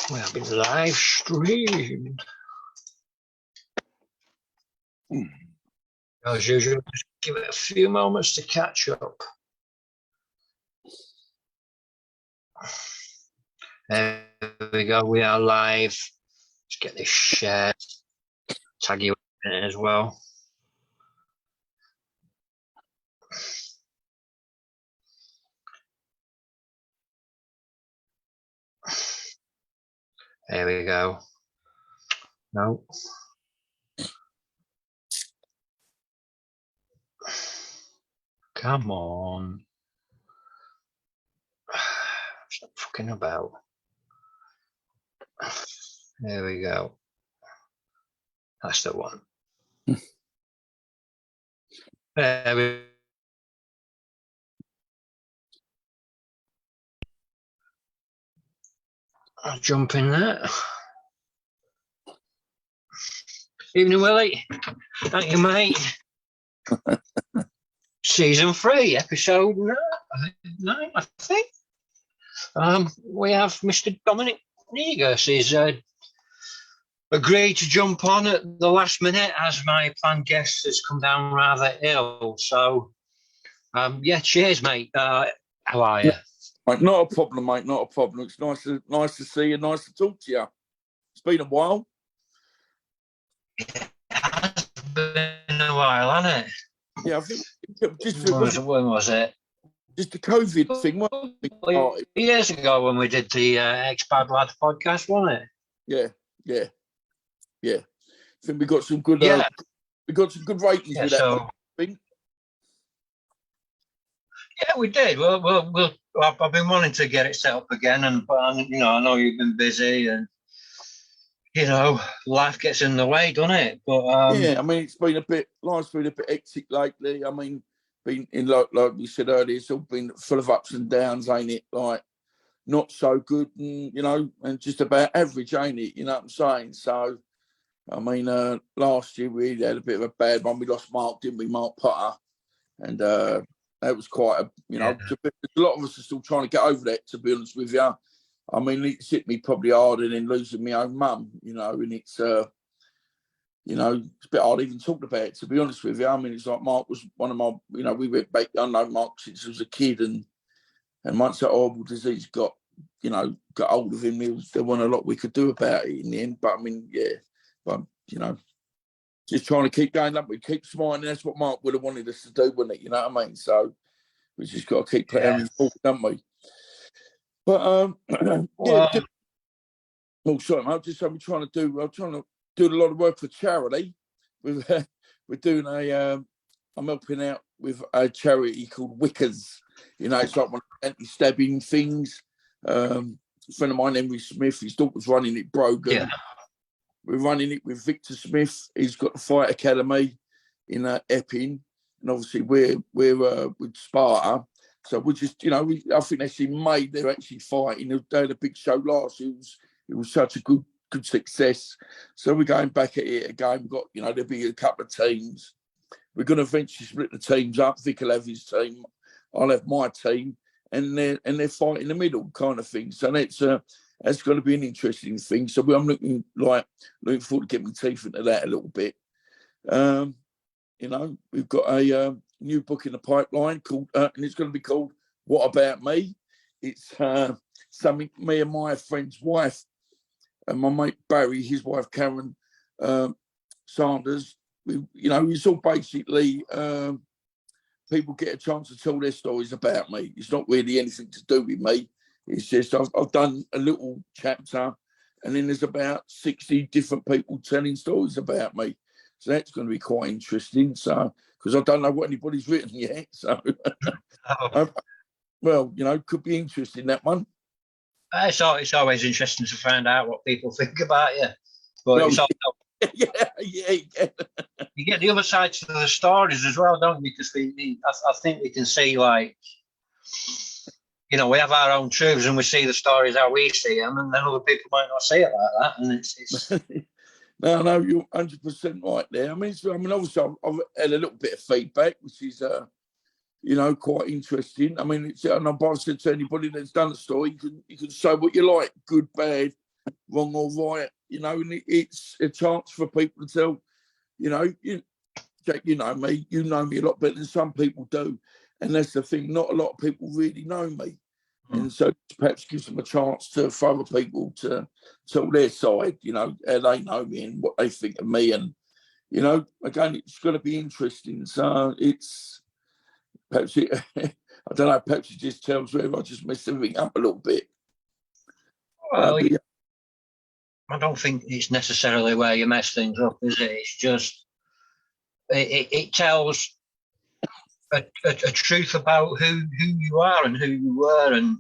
We have been live streamed. As usual, just give it a few moments to catch up. There we go. We are live. Let's get this shared. Tag you in it as well. There we go. No. Come on. Stop fucking about. There we go. That's the one. There we I'll jump in there. Evening, Willie. Thank you, mate. Season 3, episode 9, I think. We have Mr. Dominic Negus. He's agreed to jump on at the last minute as my planned guest has come down rather ill. So, yeah, cheers, mate. How are you? Mate, not a problem, mate. Not a problem. It's nice to see you. Nice to talk to you. It's been a while. It has been a while, hasn't it? Yeah, I think when was it? Just the COVID thing. Wasn't it? Years ago when we did the Ex-Bad Lad podcast, wasn't it? Yeah. I think we got some good. We got some good ratings with that thing. Yeah, we did. Well, I've been wanting to get it set up again, but I know you've been busy, and life gets in the way, doesn't it? But yeah, I mean, life's been a bit hectic lately. I mean, been in like we said earlier, it's all been full of ups and downs, ain't it? Like not so good, and and just about average, ain't it? You know what I'm saying? So, I mean, last year we had a bit of a bad one. We lost Mark, didn't we? Mark Potter, and that was quite a lot of us are still trying to get over that, to be honest with you. I mean, it's hit me probably harder than losing my own mum, and it's, it's a bit hard even talking about it, to be honest with you. I mean, it's like Mark was one of my, we went back, I know Mark since I was a kid, and once that horrible disease got hold of him, there wasn't a lot we could do about it in the end. But I mean, just trying to keep going up, we keep smiling. That's what Mark would have wanted us to do, wouldn't it? You know what I mean? So we just got to keep playing forward, don't we? But sorry, mate. I'm trying to do a lot of work for charity. We're doing I'm helping out with a charity called Wickers. It's like one of the anti-stabbing things. A friend of mine, Henry Smith, his daughter's running it, Brogan. Yeah. We're running it with Victor Smith. He's got the Fight Academy in Epping, and obviously we're with Sparta. So we're just, I think they're actually fighting. They had a big show last year. It was such a good success. So we're going back at it again. We've got, there'll be a couple of teams. We're going to eventually split the teams up. Vic will have his team. I'll have my team, and they're fighting in the middle kind of thing. So that's going to be an interesting thing. So I'm looking forward to getting my teeth into that a little bit. We've got a new book in the pipeline called, and it's going to be called "What About Me." It's something me and my friend's wife, and my mate Barry, his wife Karen Sanders. It's all basically people get a chance to tell their stories about me. It's not really anything to do with me. It's just I've done a little chapter, and then there's about 60 different people telling stories about me. So that's going to be quite interesting. So, because I don't know what anybody's written yet. So, could be interesting, that one. It's always interesting to find out what people think about you. But yeah. You get the other side to the stories as well, don't you? Because I think we can see, we have our own truths and we see the stories how we see them, and then other people might not see it like that. And it's No, you're 100% right there. I mean, obviously, I've had a little bit of feedback, which is you know, quite interesting. I mean, and I've said to anybody that's done a story, you can say what you like, good, bad, wrong or right, you know, and it's a chance for people to tell, you know, Jack, you know me a lot better than some people do. And that's the thing, not a lot of people really know me. And so perhaps gives them a chance for other people to tell their side, you know, how they know me and what they think of me. And, you know, again, it's going to be interesting. So it's, perhaps I don't know, perhaps it just tells me if I just mess everything up a little bit. Well, I don't think it's necessarily where you mess things up, is it? It's just, it tells a truth about who you are and who you were, and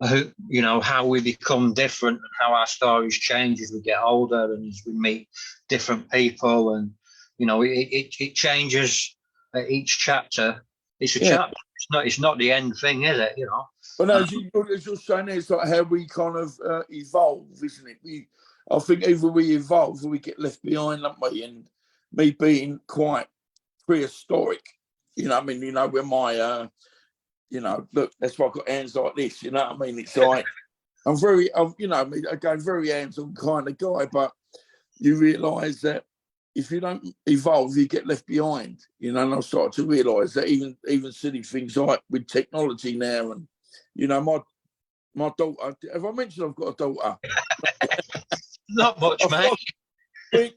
who, you know, how we become different and how our stories change as we get older and as we meet different people. And, you know, it changes at each chapter. It's a chapter. It's not the end thing, is it? You know. But as you're saying, it's like how we kind of evolve, isn't it? I think either we evolve or we get left behind, don't we? And me being quite prehistoric, you know, I mean, you know, when my, you know, look, that's why I've got hands like this, you know what I mean? It's like, I'm you know, again, very hands-on kind of guy, but you realise that if you don't evolve, you get left behind, you know, and I started to realise that even silly things like with technology now, and, you know, my daughter, have I mentioned I've got a daughter? Not much, mate.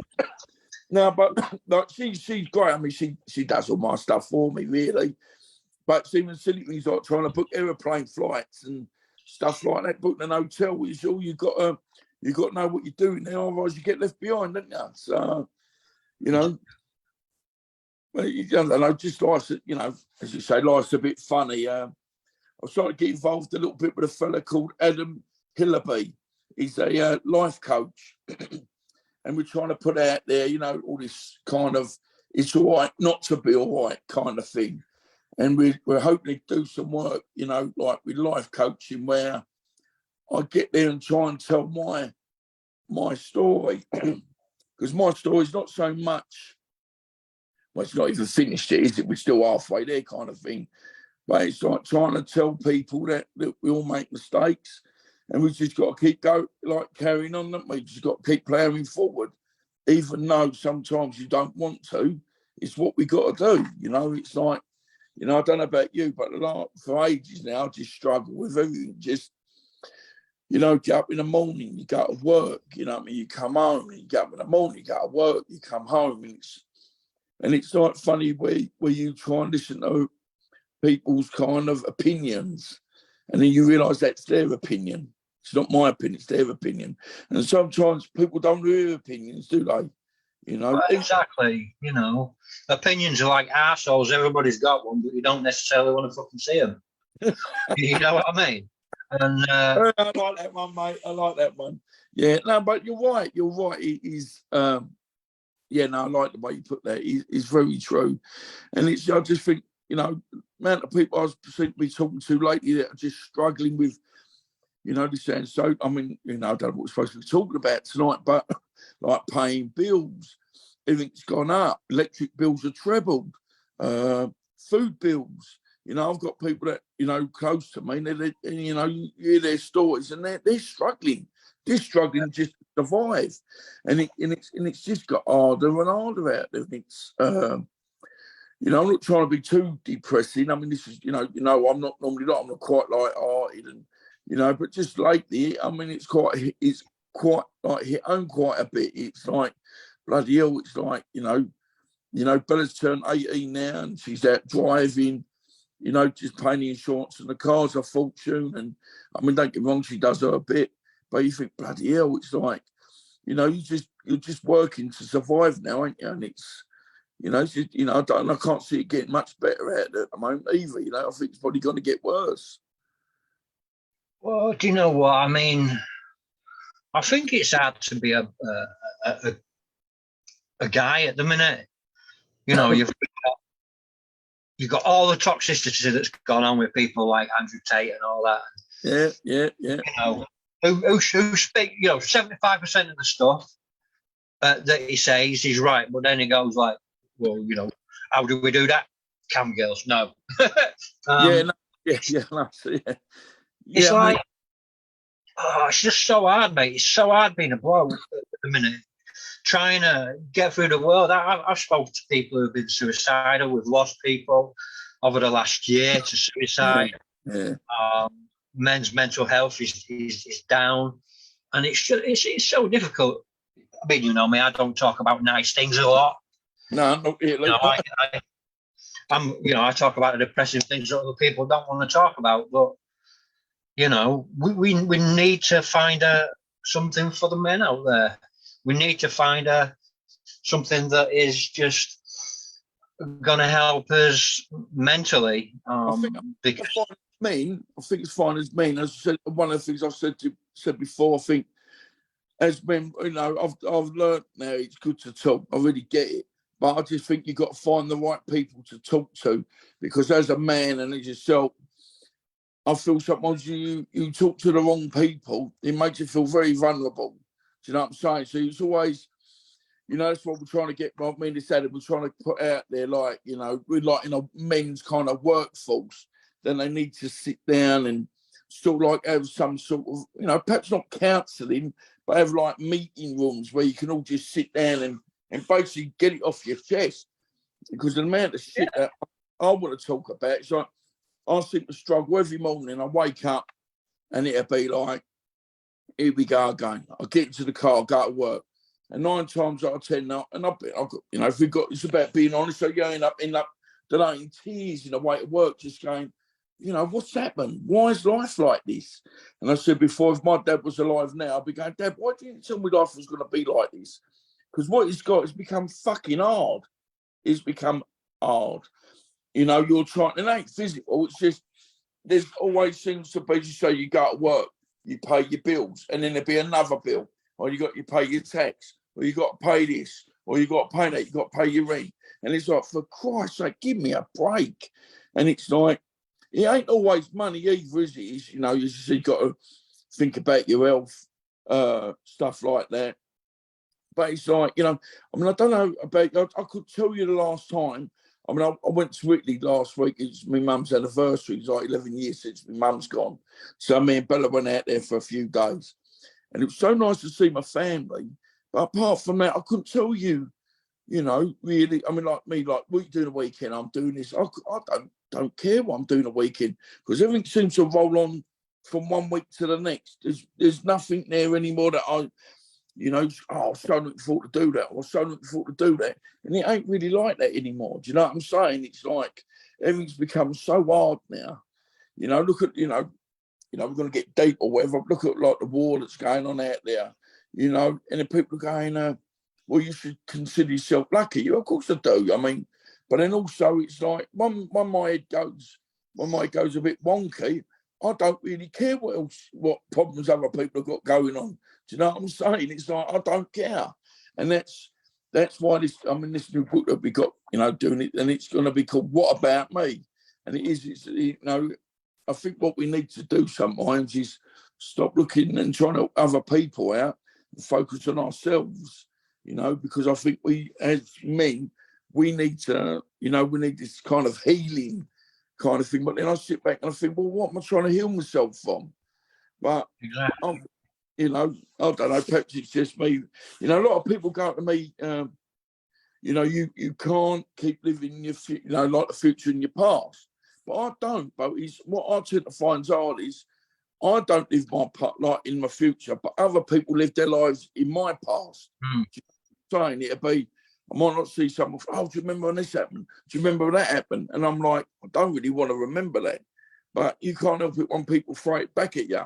No, but like she's great. I mean, she does all my stuff for me, really. But even silly things like trying to book aeroplane flights and stuff like that, booking an hotel, is all you got to know what you're doing now, otherwise you get left behind, don't you? So, you know, and I just life's, you know, as you say, life's a bit funny. I started to get involved a little bit with a fella called Adam Hillaby. He's a life coach. And we're trying to put out there, you know, all this kind of, it's all right not to be all right kind of thing. And we're hoping to do some work, you know, like with life coaching, where I get there and try and tell my story. Because my story is not so much, well, it's not even finished yet, is it? We're still halfway there kind of thing. But it's like trying to tell people that we all make mistakes. And we've just got to keep carrying on, haven't we? Just got to keep ploughing forward, even though sometimes you don't want to. It's what we got to do, you know. It's like, you know, I don't know about you, but for ages now, I just struggle with everything. Just, you know, get up in the morning, you go to work, you know what I mean? You come home, and you get up in the morning, you go to work, you come home, and it's like funny where you try and listen to people's kind of opinions, and then you realise that's their opinion. It's not my opinion, it's their opinion. And sometimes people don't hear opinions, do they? You know? Well, exactly. You know, opinions are like arseholes. Everybody's got one, but you don't necessarily want to fucking see them. You know what I mean? And I like that one, mate. I like that one. Yeah, no, but you're right. You're right. It is, yeah, no, I like the way you put that. It's very true. And I just think, you know, the amount of people I've been talking to lately that are just struggling with, you know, this sounds so, I mean, you know, I don't know what we're supposed to be talking about tonight, but like paying bills, everything's gone up. Electric bills are trebled. Food bills. You know, I've got people that, you know, close to me, and you know, you hear their stories, and they're struggling. They're struggling just to survive. And it's just got harder and harder out there. And it's, you know, I'm not trying to be too depressing. I mean, this is, you know, I'm not normally I'm not quite light-hearted, and, you know, but just lately, I mean, it's quite like hit home quite a bit. It's like, bloody hell, it's like, you know, Bella's turned 18 now, and she's out driving, you know, just paying the insurance, and the car's a fortune. And I mean, don't get me wrong, she does her a bit, but you think, bloody hell, it's like, you know, you're just working to survive now, ain't you? And it's, you know, it's just, you know, I can't see it getting much better out there at the moment either. You know, I think it's probably going to get worse. well, do you know what I mean? I think it's hard to be a guy at the minute. You know, you've got all the toxicity that's gone on with people like Andrew Tate and all that. Yeah. You know, who speak, you know, 75% of the stuff that he says is right, but then he goes like, well, you know, how do we do that? cam girls, no. Yeah, no, yeah, no, yeah. It's Yeah, like, oh, it's just so hard, mate. It's so hard being a bloke at the minute, trying to get through the world. I've spoken to people who've been suicidal. We've lost people over the last year to suicide. yeah. Men's mental health is down, and it's so difficult. I mean, you know me, I don't talk about nice things a lot. No, not really. You know, I talk about the depressing things that other people don't want to talk about. But you know, we need to find something for the men out there. We need to find something that is just going to help us mentally. I think it's fine as mean. As I said, one of the things I've said before, I think as men, you know, I've learned now it's good to talk. I really get it. But I just think you've got to find the right people to talk to, because as a man and as yourself, I feel sometimes you talk to the wrong people, it makes you feel very vulnerable. Do you know what I'm saying? So it's always, you know, that's what we're trying to get. I mean, this we're trying to put out there, like, you know, we're like in a men's kind of workforce. Then they need to sit down and still like have some sort of, you know, perhaps not counselling, but have like meeting rooms where you can all just sit down and basically get it off your chest. Because the amount of shit that I want to talk about, it's like, I seem to struggle every morning. I wake up and it'll be like, here we go again. I get into the car, go to work. And 9 times out of 10, and I've got, you know, it's about being honest. So you end up delaying tears in the way to work, just going, you know, what's happened? Why is life like this? And I said before, if my dad was alive now, I'd be going, Dad, why didn't you tell me life was going to be like this? Because what it's got has become fucking hard. It's become hard. You know, you're trying, it ain't physical, it's just, there's always seems to be, just so you go to work, you pay your bills, and then there'll be another bill, or you pay your tax, or you got to pay this, or you got to pay that, you got to pay your rent. And it's like, for Christ's sake, give me a break. And it's like, it ain't always money either, is it? It's, you know, you got to think about your health, stuff like that. But it's like, you know, I mean, I don't know about, I could tell you the last time. I mean, I went to Italy last week. It's my mum's anniversary. It's like 11 years since my mum's gone. So me and Bella went out there for a few days. And it was so nice to see my family. But apart from that, I couldn't tell you, you know, really. I mean, like me, like, what are you doing a weekend? I'm doing this. I don't care what I'm doing a weekend, because everything seems to roll on from one week to the next. There's nothing there anymore that I, you know, oh, I was so looking forward to do that. I was so looking forward to do that. And it ain't really like that anymore. Do you know what I'm saying? It's like everything's become so hard now. You know, look at, you know, we're going to get deep or whatever. Look at like the war that's going on out there, you know, and then people are going, well, you should consider yourself lucky. Of course I do. I mean, but then also it's like when my head goes a bit wonky, I don't really care what problems other people have got going on. Do you know what I'm saying? It's like, I don't care. And that's why this new book that we got, you know, doing it, and it's going to be called What About Me? And it's, you know, I think what we need to do sometimes is stop looking and trying to help other people out and focus on ourselves, you know, because I think we, as men, we need to, you know, we need this kind of healing kind of thing. But then I sit back and I think, well, what am I trying to heal myself from? But, exactly. you know, I don't know, perhaps it's just me. You know, a lot of people go to me, you know, you can't keep living your, you know, like the future in your past. But I don't. But what I tend to find hard is I don't live my part like in my future, but other people live their lives in my past. Saying it'll be, I might not see someone, oh, do you remember when this happened? Do you remember when that happened? And I'm like, I don't really want to remember that. But you can't help it when people throw it back at you.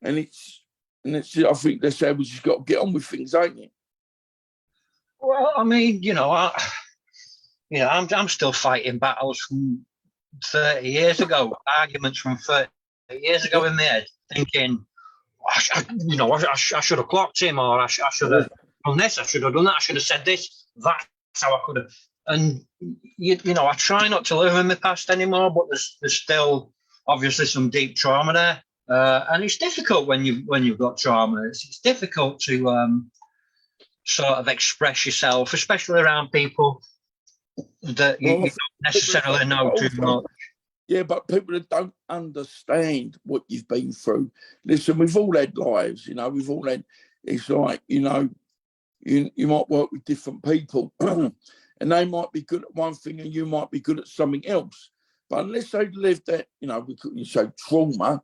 And it's I think that's how we just got to get on with things, ain't it? Well, I mean, you know, I'm still fighting battles from 30 years ago, arguments from 30 years ago in my head, thinking, I should have clocked him, or I should have done this, I should have done that, I should have said this, that's how I could have. And, you know, I try not to live in my past anymore, but there's still obviously some deep trauma there. And it's difficult when you've got trauma. It's difficult to sort of express yourself, especially around people that you Well, don't necessarily know too much. Yeah, but people that don't understand what you've been through. Listen, we've all had lives, you know, we've all had, it's like, you know, you might work with different people and they might be good at one thing and you might be good at something else. But unless they've lived that, you know, we could say trauma,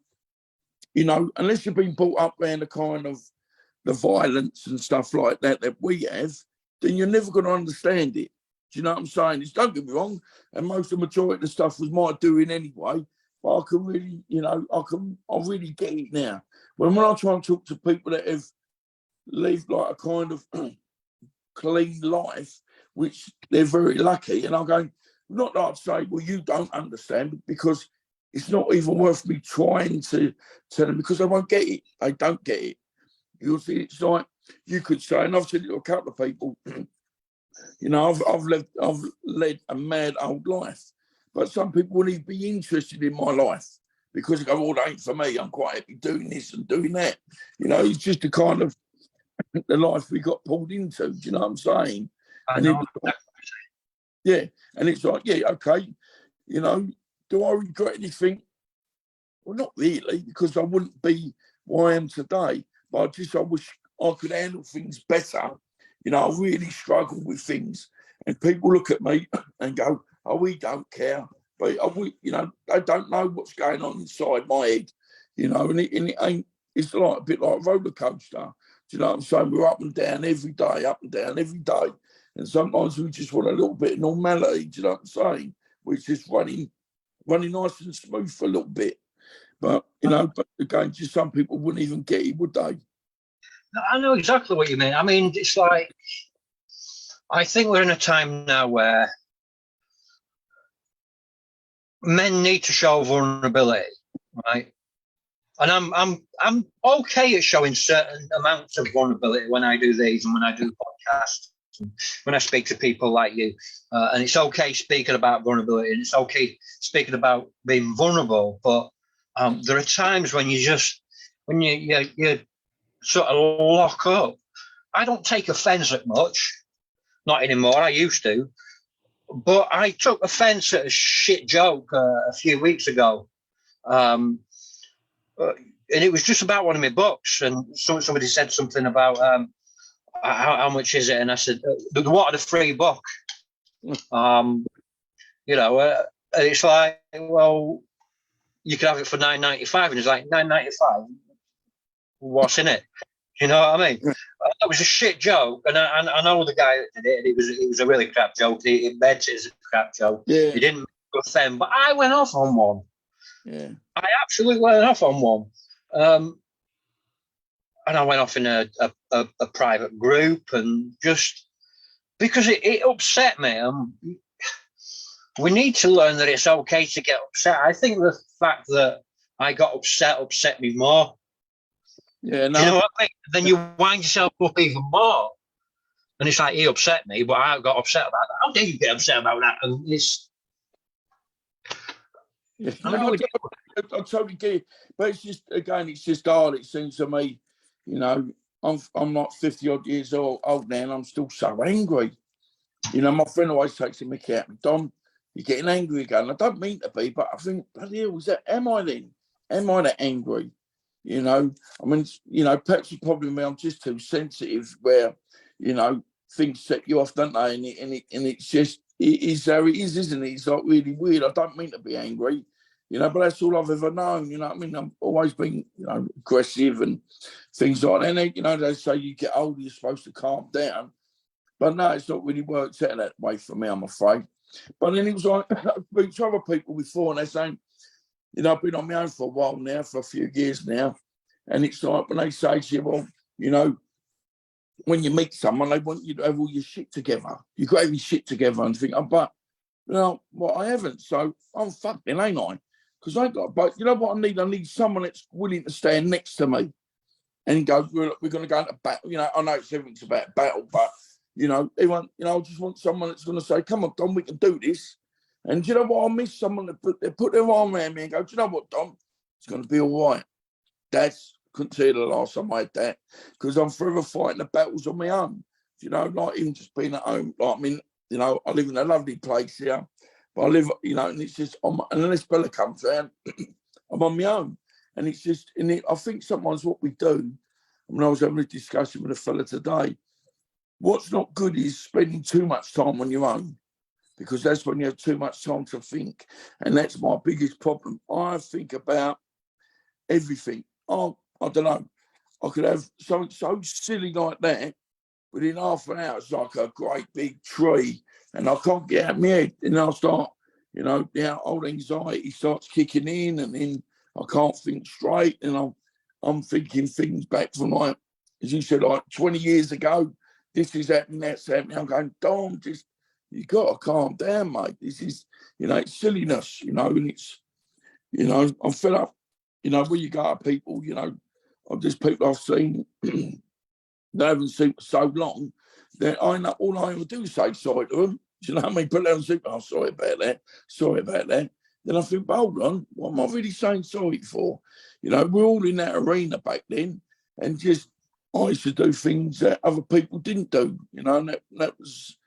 you know, unless you've been brought up around the kind of the violence and stuff like that that we have, then you're never going to understand it. Do you know what I'm saying? It's, don't get me wrong, and most of the majority of the stuff was my doing anyway, but I can really, you know, I really get it now. When I try and talk to people that have lived like a kind of clean life, which they're very lucky, and I'm going, not that I'd say, well, you don't understand, because it's not even worth me trying to tell them, because they won't get it. They don't get it. You'll see, it's like you could say, and I've said it to a couple of people, you know, I've led a mad old life, but some people wouldn't even be interested in my life because they go, "Oh, that ain't for me. I'm quite happy doing this and doing that." You know, it's just the kind of the life we got pulled into. Do you know what I'm saying? I know. Yeah, and it's like, yeah, okay, you know, do I regret anything? Well, not really, because I wouldn't be where I am today. But I wish I could handle things better. You know, I really struggle with things, and people look at me and go, "Oh, we don't care," but you know, they don't know what's going on inside my head. You know, and it ain't. It's like a bit like a roller coaster. Do you know what I'm saying? We're up and down every day, up and down every day, and sometimes we just want a little bit of normality. Do you know what I'm saying? We're just running nice and smooth for a little bit. But, you know, but again, just some people wouldn't even get it, would they? I know exactly what you mean. I mean, it's like, I think we're in a time now where men need to show vulnerability, right? And I'm okay at showing certain amounts of vulnerability when I do these and when I do podcasts, and when I speak to people like you. And it's okay speaking about vulnerability, and it's okay speaking about being vulnerable. But there are times when you sort of lock up. I don't take offence at much, not anymore. I used to, but I took offence at a shit joke a few weeks ago, and it was just about one of my books. And somebody said something about how much is it, and I said, "What are the free book?" You know, and it's like, well, you could have it for £9.95, and it's like £9.95. What's in it? You know what I mean? That was a shit joke, and I know the guy that did it. And it was a really crap joke. He meant it as a crap joke. Yeah. He didn't offend, but I went off on one. Yeah. I absolutely went off on one, and I went off in a private group, and just because it upset me. We need to learn that it's okay to get upset. I think the fact that I got upset me more. Yeah, no. Do you know what I mean? Then you wind yourself up even more. And it's like, he upset me, but I got upset about that. How dare you get upset about that? And it's... Yeah, no, I totally get it. But it's just, again, it's just hard. It seems to me, you know, I'm like 50 odd years old now, and I'm still so angry. You know, my friend always takes a mickey at me, "Dom, you're getting angry again." I don't mean to be, but I think, bloody hell, am I then? Am I that angry? You know, I mean, you know, perhaps the problem is I'm just too sensitive where, you know, things set you off, don't they? And it's just, it is how it is, isn't it? It's like really weird. I don't mean to be angry, you know, but that's all I've ever known. You know what I mean? I've always been, you know, aggressive and things like that. And, you know, they say you get older, you're supposed to calm down. But no, it's not really worked out that way for me, I'm afraid. But then it was like, I've been to other people before, and they're saying, you know, I've been on my own for a while now, for a few years now. And it's like when they say to you, well, you know, when you meet someone, they want you to have all your shit together. You've got to have your shit together and think, "Oh, but, you know, well, I haven't. So I'm fucking, ain't I?" Because I got, but you know what I need? I need someone that's willing to stand next to me and go, we're going to go into battle. You know, I know everything's about battle, but, you know, everyone, you know, I just want someone that's going to say, "Come on, Dom, we can do this." And do you know what? I miss someone that put their arm around me and go, "Do you know what, Dom? It's going to be all right." Couldn't tell you the last time I had that, because I'm forever fighting the battles on my own. You know, like even just being at home. Like, I mean, You know, I live in a lovely place here, but I live, you know, and it's just, unless Bella comes around, I'm on my own. And it's just, I think sometimes what we do, I mean, I was having a discussion with a fella today, what's not good is spending too much time on your own, because that's when you have too much time to think. And that's my biggest problem. I think about everything. Oh, I don't know. I could have something so silly like that. Within half an hour, it's like a great big tree, and I can't get out of my head. And I'll start, you know, the old anxiety starts kicking in, and then I can't think straight. And I'm thinking things back from, like, as you said, like 20 years ago. This is happening, that's happening. I'm going, Dom, just, you got to calm down, mate. This is, you know, it's silliness, you know, and it's, you know, I'm fed up. You know, when you go to people, you know, of just people I've seen, they haven't seen for so long that I know all I ever do is say sorry to them. Do you know what I mean? Put down and say, oh, sorry about that. Sorry about that. Then I think, hold on, what am I really saying sorry for? You know, we're all in that arena back then, and just I used to do things that other people didn't do, you know, and that was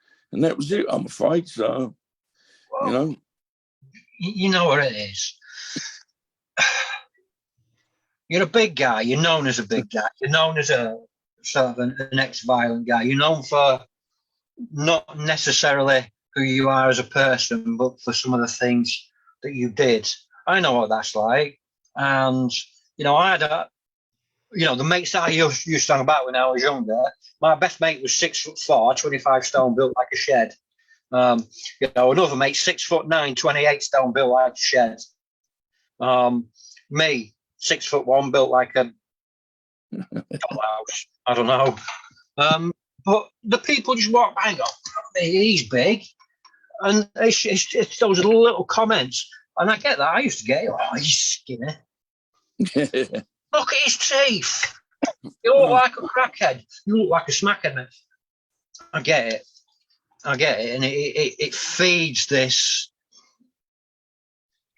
it, I'm afraid. So, Well, you know. You know what it is. You're a big guy. You're known as a big guy. You're known as a sort of an ex-violent guy. You're known for not necessarily who you are as a person, but for some of the things that you did. I know what that's like. And, you know, I had the mates that I used to hang about when I was younger, my best mate was 6'4", 25 stone, built like a shed. You know, another mate, 6'9", 28 stone, built like a shed. Me, 6'1", built like a dollhouse. I don't know. But the people just walk by and go, he's big. And it's those little comments. And I get that. I used to get it. Oh, he's skinny. Look at his teeth. You look like a crackhead. You look like a smackhead. I get it. And it feeds this.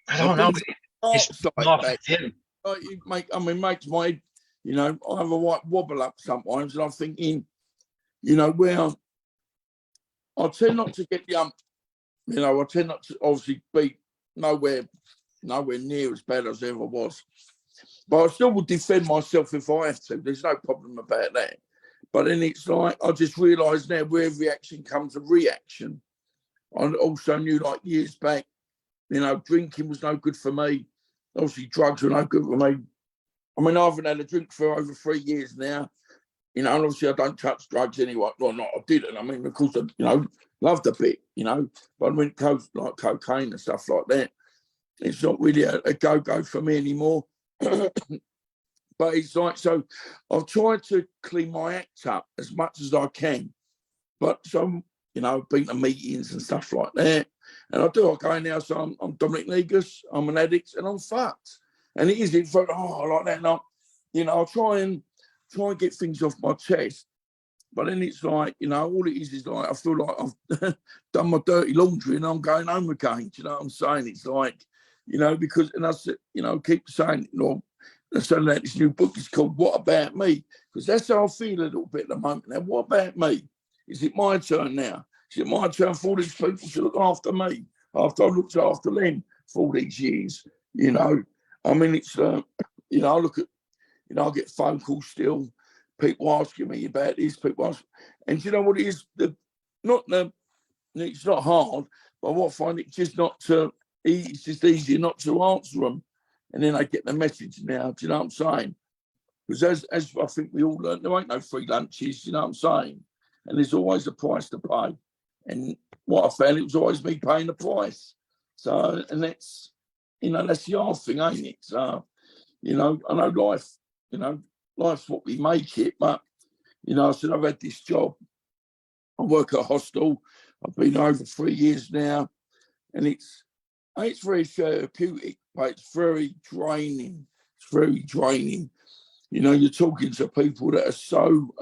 I don't know. It's like it makes my, you know, I have a white wobble up sometimes, and I'm thinking, you know, well, I tend not to get the you know, I tend not to obviously be nowhere near as bad as I ever was. But I still would defend myself if I have to. There's no problem about that. But then it's like, I just realise now where every action comes a reaction. I also knew, like, years back, you know, drinking was no good for me. Obviously, drugs were no good for me. I mean, I haven't had a drink for over 3 years now. You know, and obviously I don't touch drugs anyway. Well, not I didn't. I mean, of course, I, you know, loved a bit, you know. But when it goes like cocaine and stuff like that, it's not really a go-go for me anymore. But it's like, so I've tried to clean my act up as much as I can. But so, you know, been to meetings and stuff like that. And I do, I go in now, so I'm Dominic Negus, I'm an addict, and I'm fucked. And it is, it's like, oh, I like that. And I, you know, I'll try and get things off my chest. But then it's like, you know, all it is like, I feel like I've done my dirty laundry and I'm going home again. Do you know what I'm saying? It's like, you know, because, and I said, you know, keep saying, you know, so that this new book is called What About Me? Because that's how I feel a little bit at the moment now. What about me? Is it my turn now? Is it my turn for all these people to look after me after I've looked after them for all these years? You know, I mean, it's, you know, I look at, you know, I get phone calls still, people asking me about this, people ask, and you know what it is? It's not hard, but what I find it's just it's just easier not to answer them. And then I get the message now, do you know what I'm saying? Because as I think we all learn, there ain't no free lunches, you know what I'm saying? And there's always a price to pay. And what I found, it was always me paying the price. So, and that's, you know, that's the hard thing, ain't it? So, you know, I know life, you know, life's what we make it, but, you know, I said, I've had this job. I work at a hostel. I've been over 3 years now, and it's very therapeutic, but it's very draining. It's very draining. You know, you're talking to people that are so,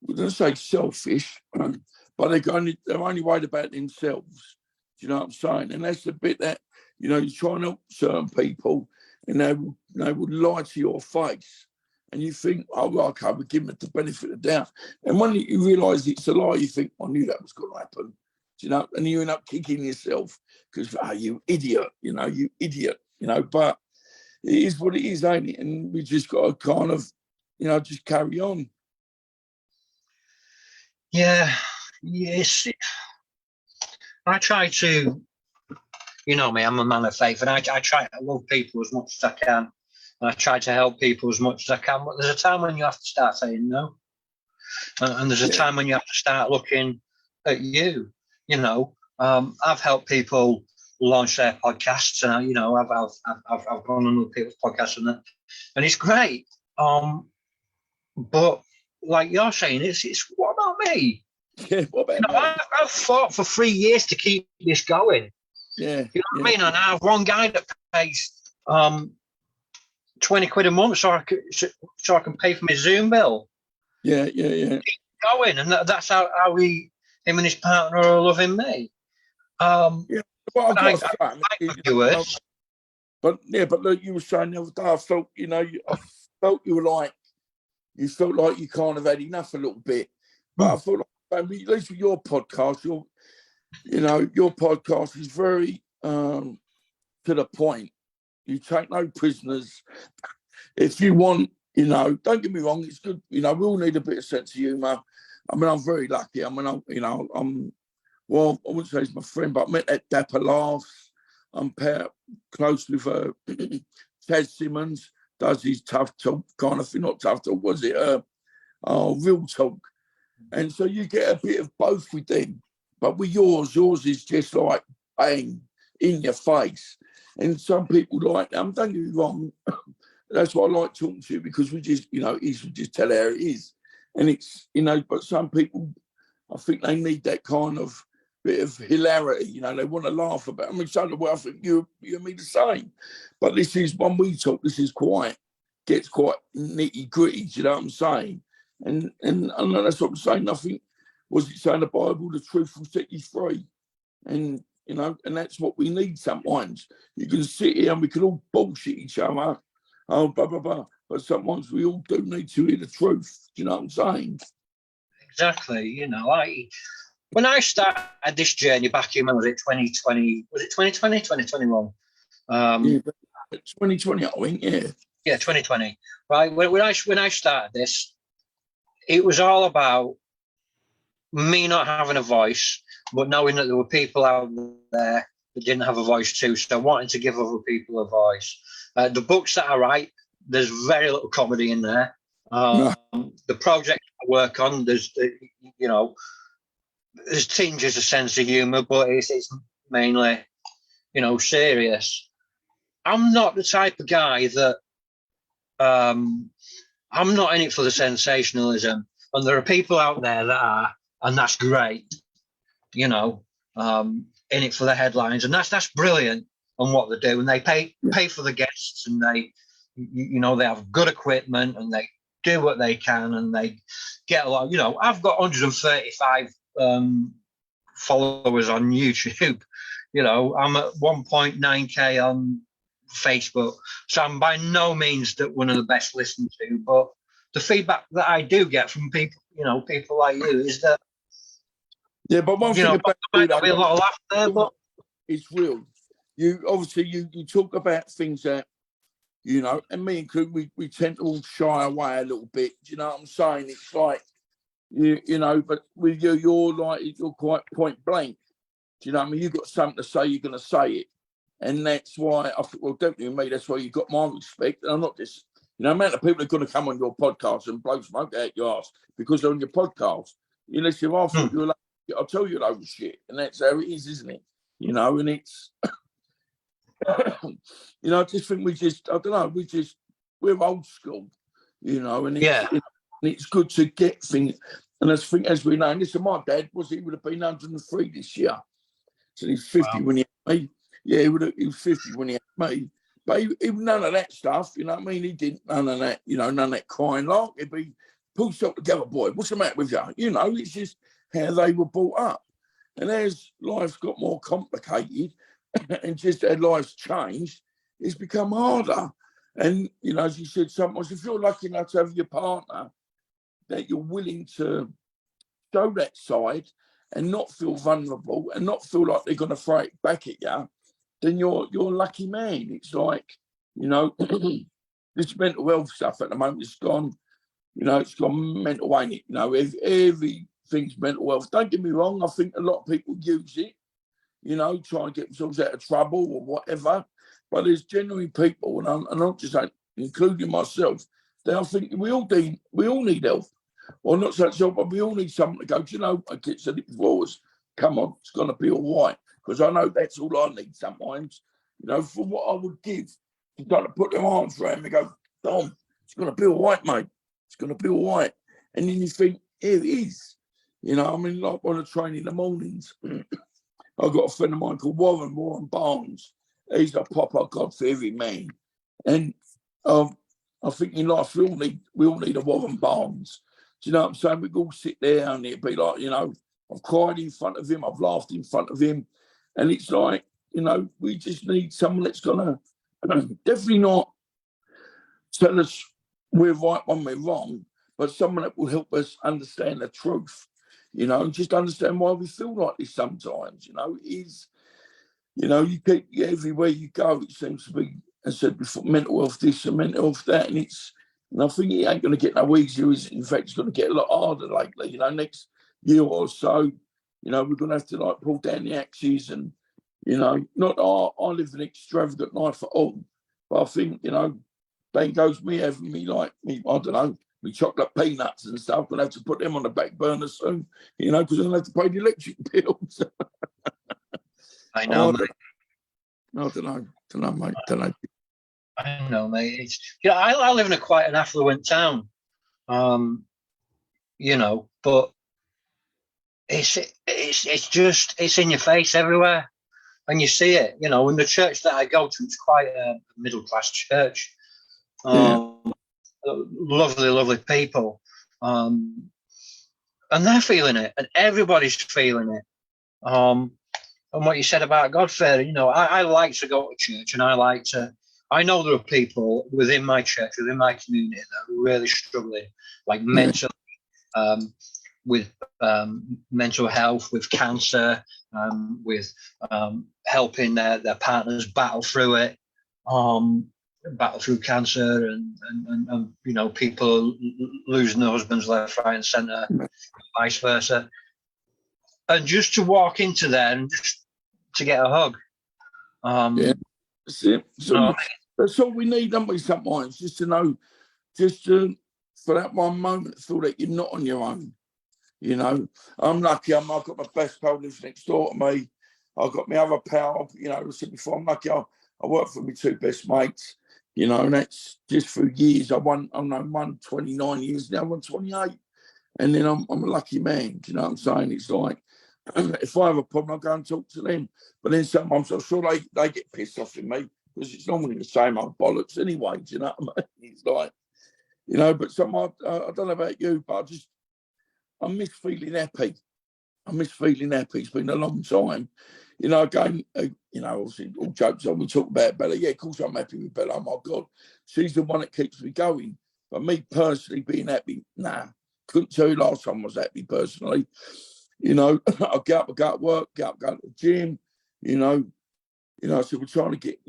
we're going to say selfish, but they're only worried about themselves. Do you know what I'm saying? And that's the bit that, you know, you try and help certain people, and they would lie to your face. and you think, oh, well, okay, we give it the benefit of the doubt. And when you realise it's a lie, you think, I knew that was going to happen. You know, and you end up kicking yourself because, you idiot, you idiot, but it is what it is, ain't it? And we just got to kind of, just carry on. Yeah, yes. I try to, me, I'm a man of faith, and I try to love people as much as I can. And I try to help people as much as I can. But there's a time when you have to start saying no. And there's a time when you have to start looking at you. I've helped people launch their podcasts, and I've gone on other people's podcasts and it's great. But like you're saying, it's what about me? Yeah, what about me? I've fought for 3 years to keep this going. Yeah, you know what I mean. And I have one guy that pays 20 quid a month so I can pay for my Zoom bill. Yeah. Keep going, and that's how him and his partner are loving me. Well, I've got to say, but look, you were saying the other day, I felt, you felt like you kind of had enough a little bit. But I felt like, at least with your podcast, your podcast is very to the point. You take no prisoners. If you want, don't get me wrong, it's good. We all need a bit of sense of humour. I mean, I'm very lucky. I mean, well, I wouldn't say he's my friend, but I met that Dapper Laughs. I'm paired close with Ted Simmons, does his tough talk kind of thing. Not tough talk, was it? Real talk. And so you get a bit of both with them. But with yours is just like bang, in your face. And some people like, don't get me wrong, that's why I like talking to you, because we just, we just tell how it is. And it's, but some people, I think they need that kind of bit of hilarity, they want to laugh about. I mean, so I think you and me the same. But this is, when we talk, this is gets quite nitty gritty, do you know what I'm saying? And that's what I'm saying. Nothing, was it saying the Bible, the truth will set you free? And, and that's what we need sometimes. You can sit here and we can all bullshit each other, blah, blah, blah. But sometimes we all do need to hear the truth. Do you know what I'm saying? Exactly. When I started this journey back in, when was it, 2020? Was it 2020, 2021? 2020, I think, yeah. Yeah, 2020. Right. When I started this, it was all about me not having a voice, but knowing that there were people out there that didn't have a voice too. So wanting to give other people a voice. The books that I write, there's very little comedy in there. The project I work on, there's tinges of sense of humour, but it's mainly, serious. I'm not the type of guy that I'm not in it for the sensationalism. And there are people out there that are, and that's great, in it for the headlines, and that's brilliant on what they do, and they pay for the guests, and they have good equipment, and they do what they can, and they get a lot. I've got 135 followers on YouTube. I'm at 1.9k on Facebook, so I'm by no means one of the best listened to, but the feedback that I do get from people, people like you, is that but one thing about might not be a lot of laughter there, but it's real. You obviously you talk about things that and me included, we tend to all shy away a little bit. Do you know what I'm saying? It's like but with you're quite point blank. Do you know what I mean? You've got something to say, you're going to say it. And that's why I think, well, definitely me, that's why you got my respect. And I'm not just, the amount of people that are going to come on your podcast and blow smoke out your ass because they're on your podcast. If I thought you were like, I'll tell you a load of shit. And that's how it is, isn't it? And it's, I just think I don't know, we're old school, and it's good to get things. And I think, as we know, listen, my dad he would have been 103 this year. So he's 50 when he had me. Yeah, he was 50 when he had me. But he none of that stuff, you know what I mean? He didn't, none of that, none of that crying like. He'd be, pull yourself together, boy. What's the matter with you? It's just how they were brought up. And as life got more complicated and just as life's changed, it's become harder. And, you know, as you said, sometimes if you're lucky enough to have your partner that you're willing to show that side and not feel vulnerable and not feel like they're going to throw it back at you, then you're a lucky man. It's like, you know, this mental health stuff at the moment is gone, you know, it's gone mental, ain't it? You know, everything's mental health. Don't get me wrong, I think a lot of people use it, you know, try and get themselves out of trouble or whatever. But there's genuine people, and I'm not just saying, including myself, that I think we all need help. Or not such help, but we all need someone to go, do you know, I get said it before, come on, it's going to be all right. Because I know that's all I need sometimes, you know, for what I would give to try to put their arms around me and go, Dom, it's going to be all right, mate. It's going to be all right. And then you think, here it is. You know, I mean, like on a train in the mornings, I've got a friend of mine called Warren Barnes. He's a proper God for every man. And I think in life, we all need a Warren Barnes. Do you know what I'm saying? We all sit there and it'd be like, you know, I've cried in front of him, I've laughed in front of him. And it's like, you know, we just need someone that's going to definitely not tell us we're right when we're wrong, but someone that will help us understand the truth, you know, and just understand why we feel like this sometimes, you know. You know, you keep everywhere you go, it seems to be, as I said before, mental health this and mental health that, and I think it ain't going to get no easier, is it? In fact, it's going to get a lot harder lately, you know, next year or so, you know, we're going to have to like pull down the axes and, you know, not I live an extravagant life at all, but I think, you know, then goes me having me like, I don't know, me chocolate peanuts and stuff, going to have to put them on the back burner soon, you know, because I'm going to have to pay the electric bills. I know, mate. I don't know, mate. I know, mate. It's, you know, I live in quite an affluent town, you know, but it's in your face everywhere, and you see it. You know, in the church that I go to, it's quite a middle class church. Lovely, lovely people, and they're feeling it, and everybody's feeling it. And what you said about Godfather, you know, I like to go to church, and I know there are people within my church, within my community, that are really struggling, like mentally, with mental health, with cancer, with helping their partners battle through it, battle through cancer, and you know, people losing their husbands left, right, and centre, vice versa. And just to walk into there and just to get a hug. That's it. That's all we need, don't we, sometimes? Just to know, for that one moment, feel that you're not on your own. You know, I'm lucky. I've got my best pal lives next door to me. I've got my other pal, you know, I said before, I'm lucky. I work for my two best mates, you know, and that's just for years. I'm 29 years now, I'm 28. And then I'm a lucky man, do you know what I'm saying? It's like, if I have a problem, I'll go and talk to them. But then sometimes I'm sure they get pissed off with me because it's normally the same old bollocks anyway, do you know what I mean? It's like, you know, but sometimes, I don't know about you, but I miss feeling happy. It's been a long time. You know, again, you know, obviously all jokes on, we talk about Bella. Yeah, of course I'm happy with Bella. Oh my God, she's the one that keeps me going. But me personally being happy, nah. Couldn't tell you last time I was happy personally. You know, I go to work, go to the gym, you know, so we're trying to keep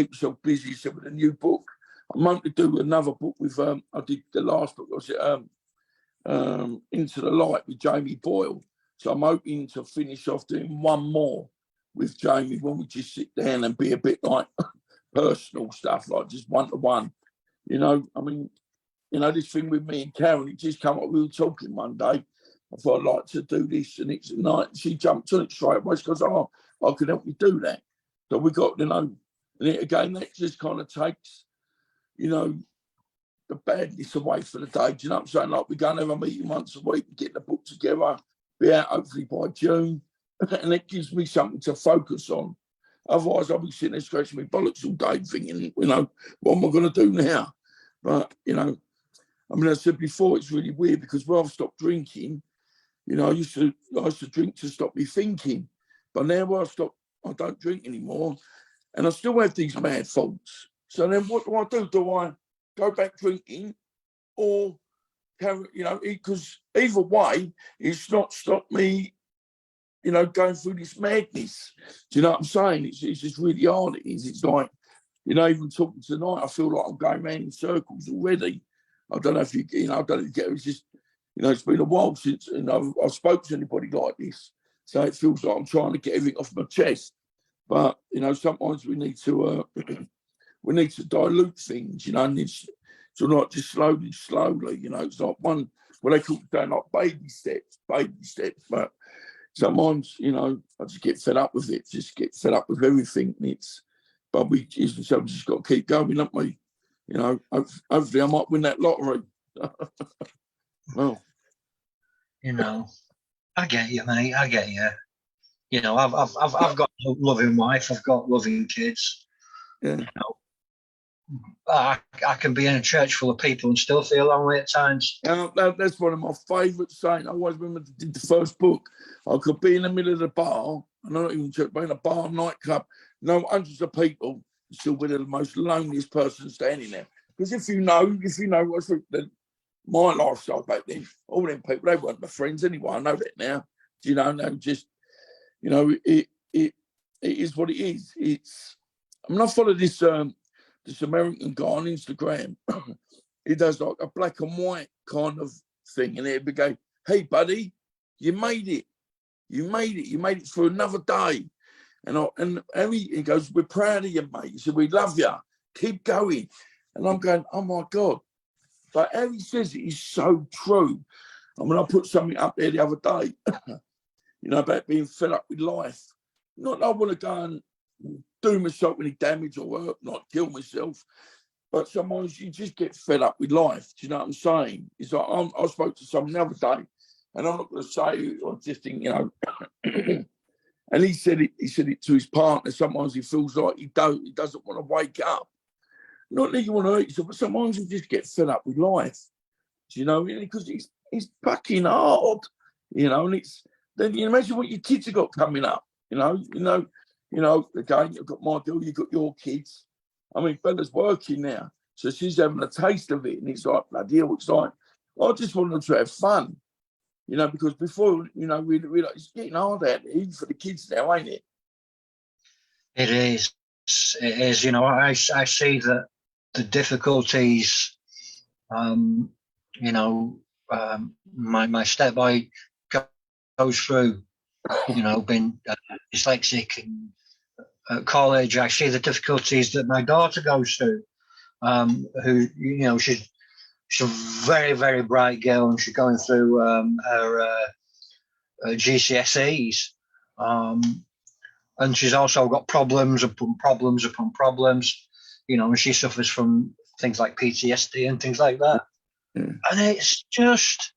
yourself busy. So with a new book, I'm going to do another book with, I did the last book, was it Into the Light with Jamie Boyle. So I'm hoping to finish off doing one more with Jamie when we just sit down and be a bit like personal stuff, like just one-to-one. You know, I mean, you know, this thing with me and Karen, it just came up, we were talking one day. I thought I'd like to do this, and it's night. She jumped on it straight away. She goes, "Oh, I can help you do that." So we got, you know, and again, that just kind of takes, you know, the badness away for the day. Do you know what I'm saying? Like, we go and have a meeting once a week, get the book together, be out hopefully by June, and it gives me something to focus on. Otherwise, I'll be sitting there scratching my bollocks all day thinking, you know, what am I going to do now? But, you know, I mean, I said before, it's really weird because when I've stopped drinking, you know, I used to drink to stop me thinking. But now when I don't drink anymore, and I still have these mad thoughts. So then what do I do? Do I go back drinking or carry, you know, because either way, it's not stopped me, you know, going through this madness. Do you know what I'm saying? It's just really hard. It's like, you know, even talking tonight, I feel like I'm going round in circles already. I don't know if you know, I don't know if you get it. It's just, you know, it's been a while since, you know, I've spoken to anybody like this. So it feels like I'm trying to get everything off my chest. But, you know, sometimes we need to dilute things, you know, and it's not just slowly, you know. It's like one, what they call it, like baby steps. But sometimes, you know, I just get fed up with it, just get fed up with everything. But we just got to keep going, haven't we? You know, hopefully I might win that lottery. Well, You know, I get you, mate. I get you. You know, I've got a loving wife. I've got loving kids. yeah. You know, I can be in a church full of people and still feel lonely at times. That's one of my favourite sayings. I always remember I did the first book. I could be in the middle of the bar, and I'm not even joking, but in a bar, nightclub, no hundreds of people, still be the most loneliest person standing there. Because if you know what's my lifestyle back then, all them people, they weren't my friends anyway. I know that now. Do you know? No, just, you know, it is what it is. I mean, I follow this American guy on Instagram. He does like a black and white kind of thing, and he'd be going, "Hey, buddy, you made it. You made it. You made it for another day." And he goes, "We're proud of you, mate." He said, "We love you. Keep going." And I'm going, "Oh my God!" But how he says it is so true. I mean, I put something up there the other day, you know, about being fed up with life. Not that I want to go and do myself any damage or hurt, not kill myself, but sometimes you just get fed up with life. Do you know what I'm saying? It's like I spoke to someone the other day, and I'm not going to say, I just think, you know, and he said it to his partner. Sometimes he feels like he doesn't want to wake up. Not that you want to hurt yourself, but sometimes you just get fed up with life. Do you know? Because it's fucking hard, you know. And then you imagine what your kids have got coming up. You know. Again, you've got my girl, you've got your kids. I mean, Bella's working now, so she's having a taste of it, and it's like, bloody hell, it's like, I just want them to have fun, you know, because before, you know, we like, it's getting hard out there, even for the kids now, ain't it? It is. It is. You know, I see that the difficulties, you know, my stepboy goes through, you know, being dyslexic and at college. I see the difficulties that my daughter goes through, who, you know, she's a very, very bright girl, and she's going through her GCSEs. And she's also got problems upon problems upon problems, you know, and she suffers from things like PTSD and things like that. Mm. And it's just,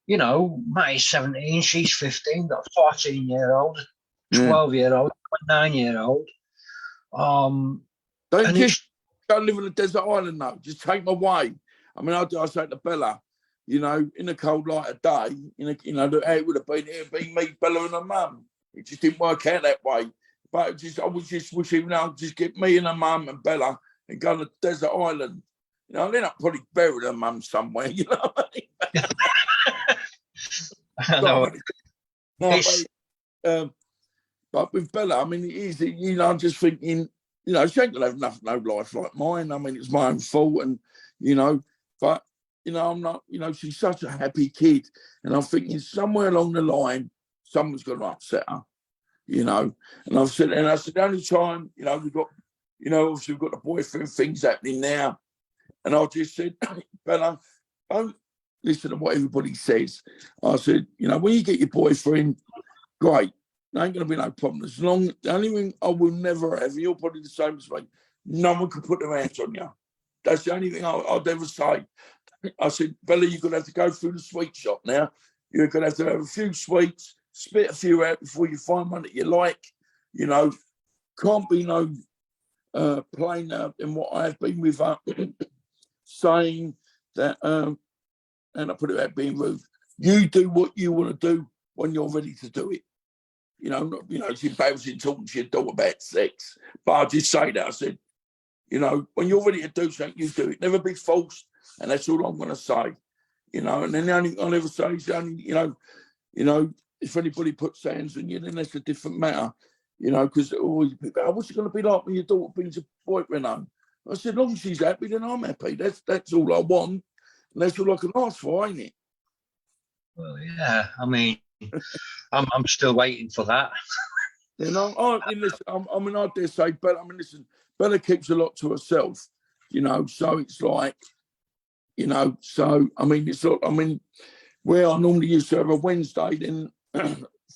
you know, Matt's 17, she's 15, got a 14-year-old, 12-year-old, 9-year-old. Don't just go live on a desert island, though. Just take them away. I mean, I say to Bella, you know, in the cold light of day, you know, it would have been me, Bella, and her mum. It just didn't work out that way. But I was just wishing, I'd just get me and her mum and Bella and go on a desert island. You know, then I'd probably bury her mum somewhere, you know what I mean? I know. No, but with Bella, I mean, it is, you know, I'm just thinking, you know, she ain't going to have no life like mine. I mean, it's my own fault, and, you know, but, you know, I'm not, you know, she's such a happy kid. And I'm thinking somewhere along the line, someone's going to upset her, you know. And I said, the only time, you know, we've got, you know, obviously we've got the boyfriend things happening now. And I just said, Bella, don't listen to what everybody says. I said, you know, when you get your boyfriend, great. There ain't going to be no problem. The only thing I will never have, you're probably the same as me, no one can put their hands on you. That's the only thing I'd ever say. I said, Bella, you're going to have to go through the sweet shop now. You're going to have a few sweets, spit a few out before you find one that you like. You know, can't be no plain in what I have been with saying that, and I put it out being rude, you do what you want to do when you're ready to do it. You know, it's embarrassing talking to your daughter about sex, but I just say that. I said, You know, when you're ready to do something, you do it. Never be false, and that's all I'm going to say. You know, and then the only I'll ever say is the only, if anybody puts hands on you, then that's a different matter. You know, because always people, oh, what's it going to be like when your daughter brings a boyfriend home? I said, as long as she's happy, then I'm happy. That's all I want, and that's all I can ask for, ain't it? Well, yeah. I mean, I'm still waiting for that. You know, I mean, I dare say, but I mean, listen, Bella keeps a lot to herself. You know, so it's like, you know, so I mean, it's not. I mean, where I normally used to have a Wednesday, then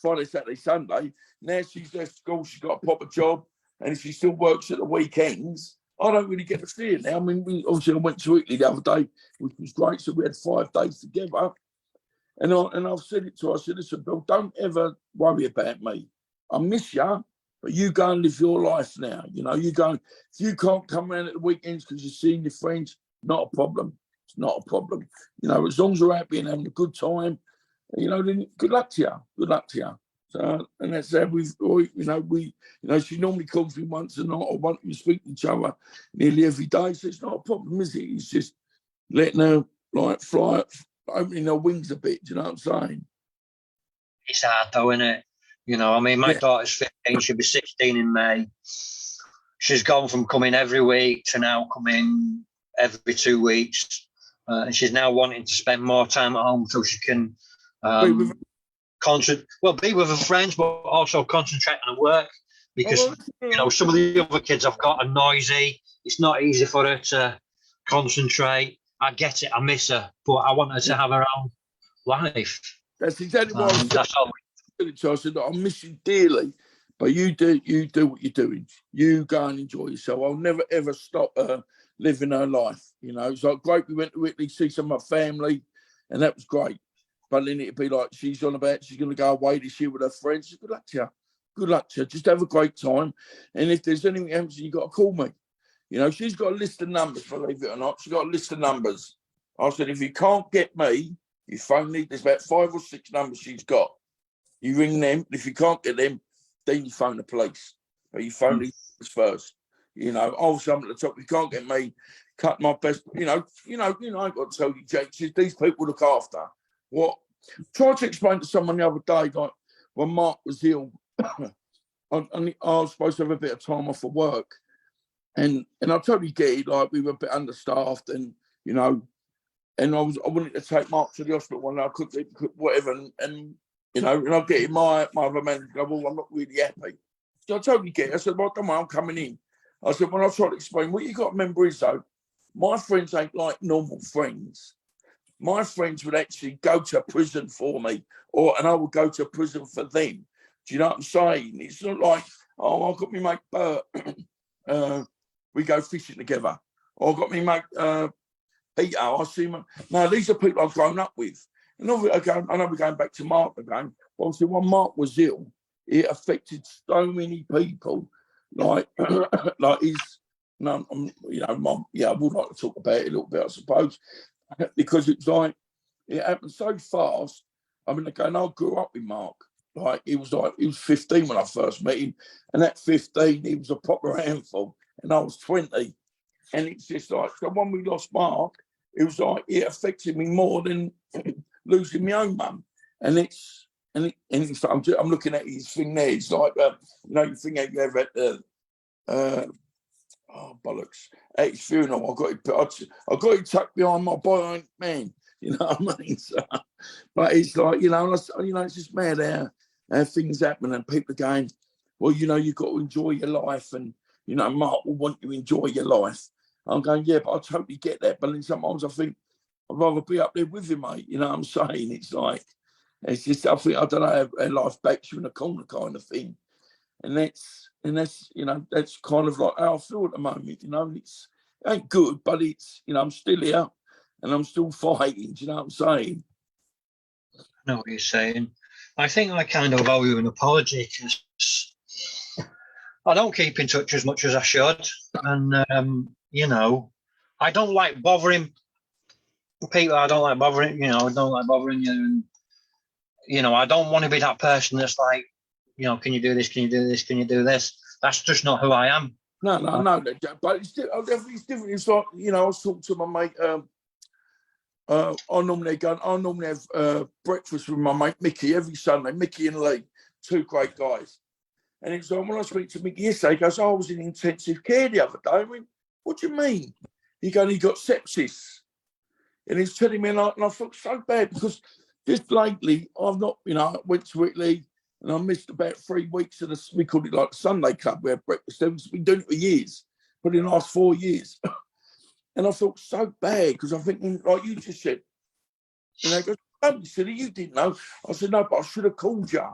Friday, Saturday, Sunday. Now she's left school, she's got a proper job, and she still works at the weekends. I don't really get to see it now. I mean, obviously I went to Italy the other day, which was great. So we had 5 days together. And I've said it to her, I said, listen, Bill, don't ever worry about me. I miss you, but you go and live your life now. You know, you go, if you can't come around at the weekends because you're seeing your friends, not a problem. It's not a problem. You know, as long as you're happy and having a good time, you know, then good luck to you. Good luck to you. So, and that's how she normally calls me once a night or once we speak to each other nearly every day. So it's not a problem, is it? It's just letting her like fly, opening her wings a bit. Do you know what I'm saying? It's hard though, isn't it? You know, I mean, my daughter's 15, she'll be 16 in May. She's gone from coming every week to now coming every 2 weeks. And she's now wanting to spend more time at home so she can be with her friends, but also concentrate on her work. Because, you know, some of the other kids I've got are noisy. It's not easy for her to concentrate. I get it, I miss her, but I want her to have her own life. That's exactly what I said. I miss you dearly, but you do what you're doing. You go and enjoy yourself. I'll never ever stop her living her life. You know, it's like great. We went to Italy, see some of my family, and that was great. But then it'd be like she's on about she's going to go away this year with her friends. Good luck to you. Good luck to you. Just have a great time. And if there's anything else, you got to call me. You know, she's got a list of numbers, believe it or not. She's got a list of numbers. I said, if you can't get me, you phone me. There's about 5 or 6 numbers she's got. You ring them. If you can't get them, then you phone the police. But you phone the first. You know, obviously I'm at the top. You can't get me. Cut my best. You know. I got to tell you, Jake. These people look after. What? Tried to explain to someone the other day, like when Mark was ill, and I was supposed to have a bit of time off of work, and I totally get it. Like we were a bit understaffed, and you know, and I wanted to take Mark to the hospital one day. I couldn't, whatever, and you know, and I get it. My other manager go, well, I'm not really happy. So I totally get it. I said, well, come on, I'm coming in. I said, when I tried to explain, what you got to remember is though, my friends ain't like normal friends. My friends would actually go to prison for me, and I would go to prison for them. Do you know what I'm saying? It's not like, oh, I've got me mate Bert, we go fishing together. Or I've got me mate Peter, I see him. No, these are people I've grown up with. And I know we're going back to Mark again, but obviously when Mark was ill, it affected so many people. Like, like his, I would like to talk about it a little bit, I suppose. Because it's like it happened so fast. I mean, again, I grew up with Mark. He was 15 when I first met him, and at 15 he was a proper handful, and I was 20. And it's just like, so when we lost Mark, it was like it affected me more than losing my own mum. And it's like, I'm looking at his thing there. It's like you thing that you have at the bollocks. At his funeral, I got it tucked behind my bionic man. You know what I mean? So, but it's like, it's just mad how things happen and people are going, well, you've got to enjoy your life, and Mark will want you to enjoy your life. I'm going, yeah, but I totally get that. But then sometimes I think I'd rather be up there with him, mate. You know what I'm saying? It's like, it's just, I don't know, a life backs you in a corner kind of thing. And that's kind of like how I feel at the moment. It ain't good, but it's, I'm still here and I'm still fighting. Do you know what I'm saying? I know what you're saying. I think I kind of owe you an apology because I don't keep in touch as much as I should. And, I don't like bothering people. I don't like bothering, I don't like bothering you. And, I don't want to be that person that's like, can you do this? Can you do this? Can you do this? That's just not who I am. No, I know that, Jack, but it's definitely it's different. It's like, you know, I was talking to my mate. I normally have breakfast with my mate Mickey every Sunday. Mickey and Lee, two great guys. And it's like, when I speak to Mickey yesterday, he goes, I was in intensive care the other day. I went, what do you mean? He got sepsis. And he's telling me, and I felt so bad because just lately, I've not, you know, I went to Italy and I missed about 3 weeks of this, we called it like the Sunday Club. We had breakfast. We've been doing it for years, but in the last 4 years. And I felt so bad because I'm thinking, like you just said, and they go, don't be silly, you didn't know. I said, no, but I should have called you.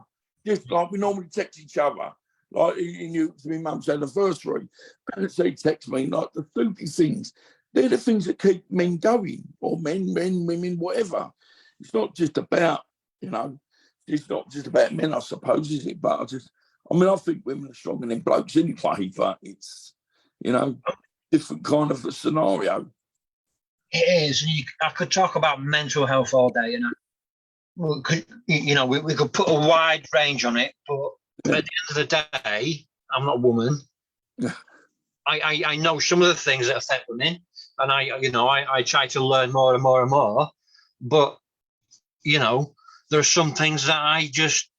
Just like we normally text each other. Like he knew it was my mum's anniversary. And so he texts me, like the stupid things. They're the things that keep men going, or men, women, whatever. It's not just about, you know, it's not just about men, I suppose, is it? But I think women are stronger than blokes anyway, but it's, you know, different kind of a scenario. It is. I could talk about mental health all day, you know. We could put a wide range on it, but at the end of the day, I'm not a woman. I know some of the things that affect women, and I try to learn more and more and more. But you know, there are some things that I just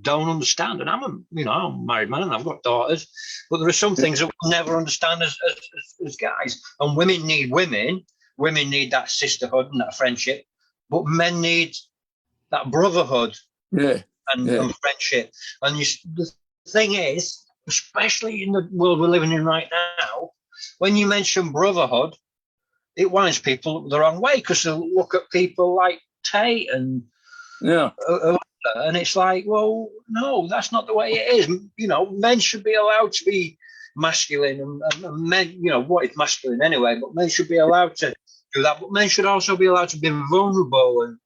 don't understand, and I'm a married man and I've got daughters, but there are some things that we'll never understand as guys. And women need women. Women need that sisterhood and that friendship, but men need that brotherhood and friendship. And the thing is, especially in the world we're living in right now, when you mention brotherhood, it winds people the wrong way because they'll look at people like Tate and and it's like, well, no, that's not the way it is. You know, men should be allowed to be masculine, and men, you know, what is masculine anyway, but men should be allowed to do that. But men should also be allowed to be vulnerable and,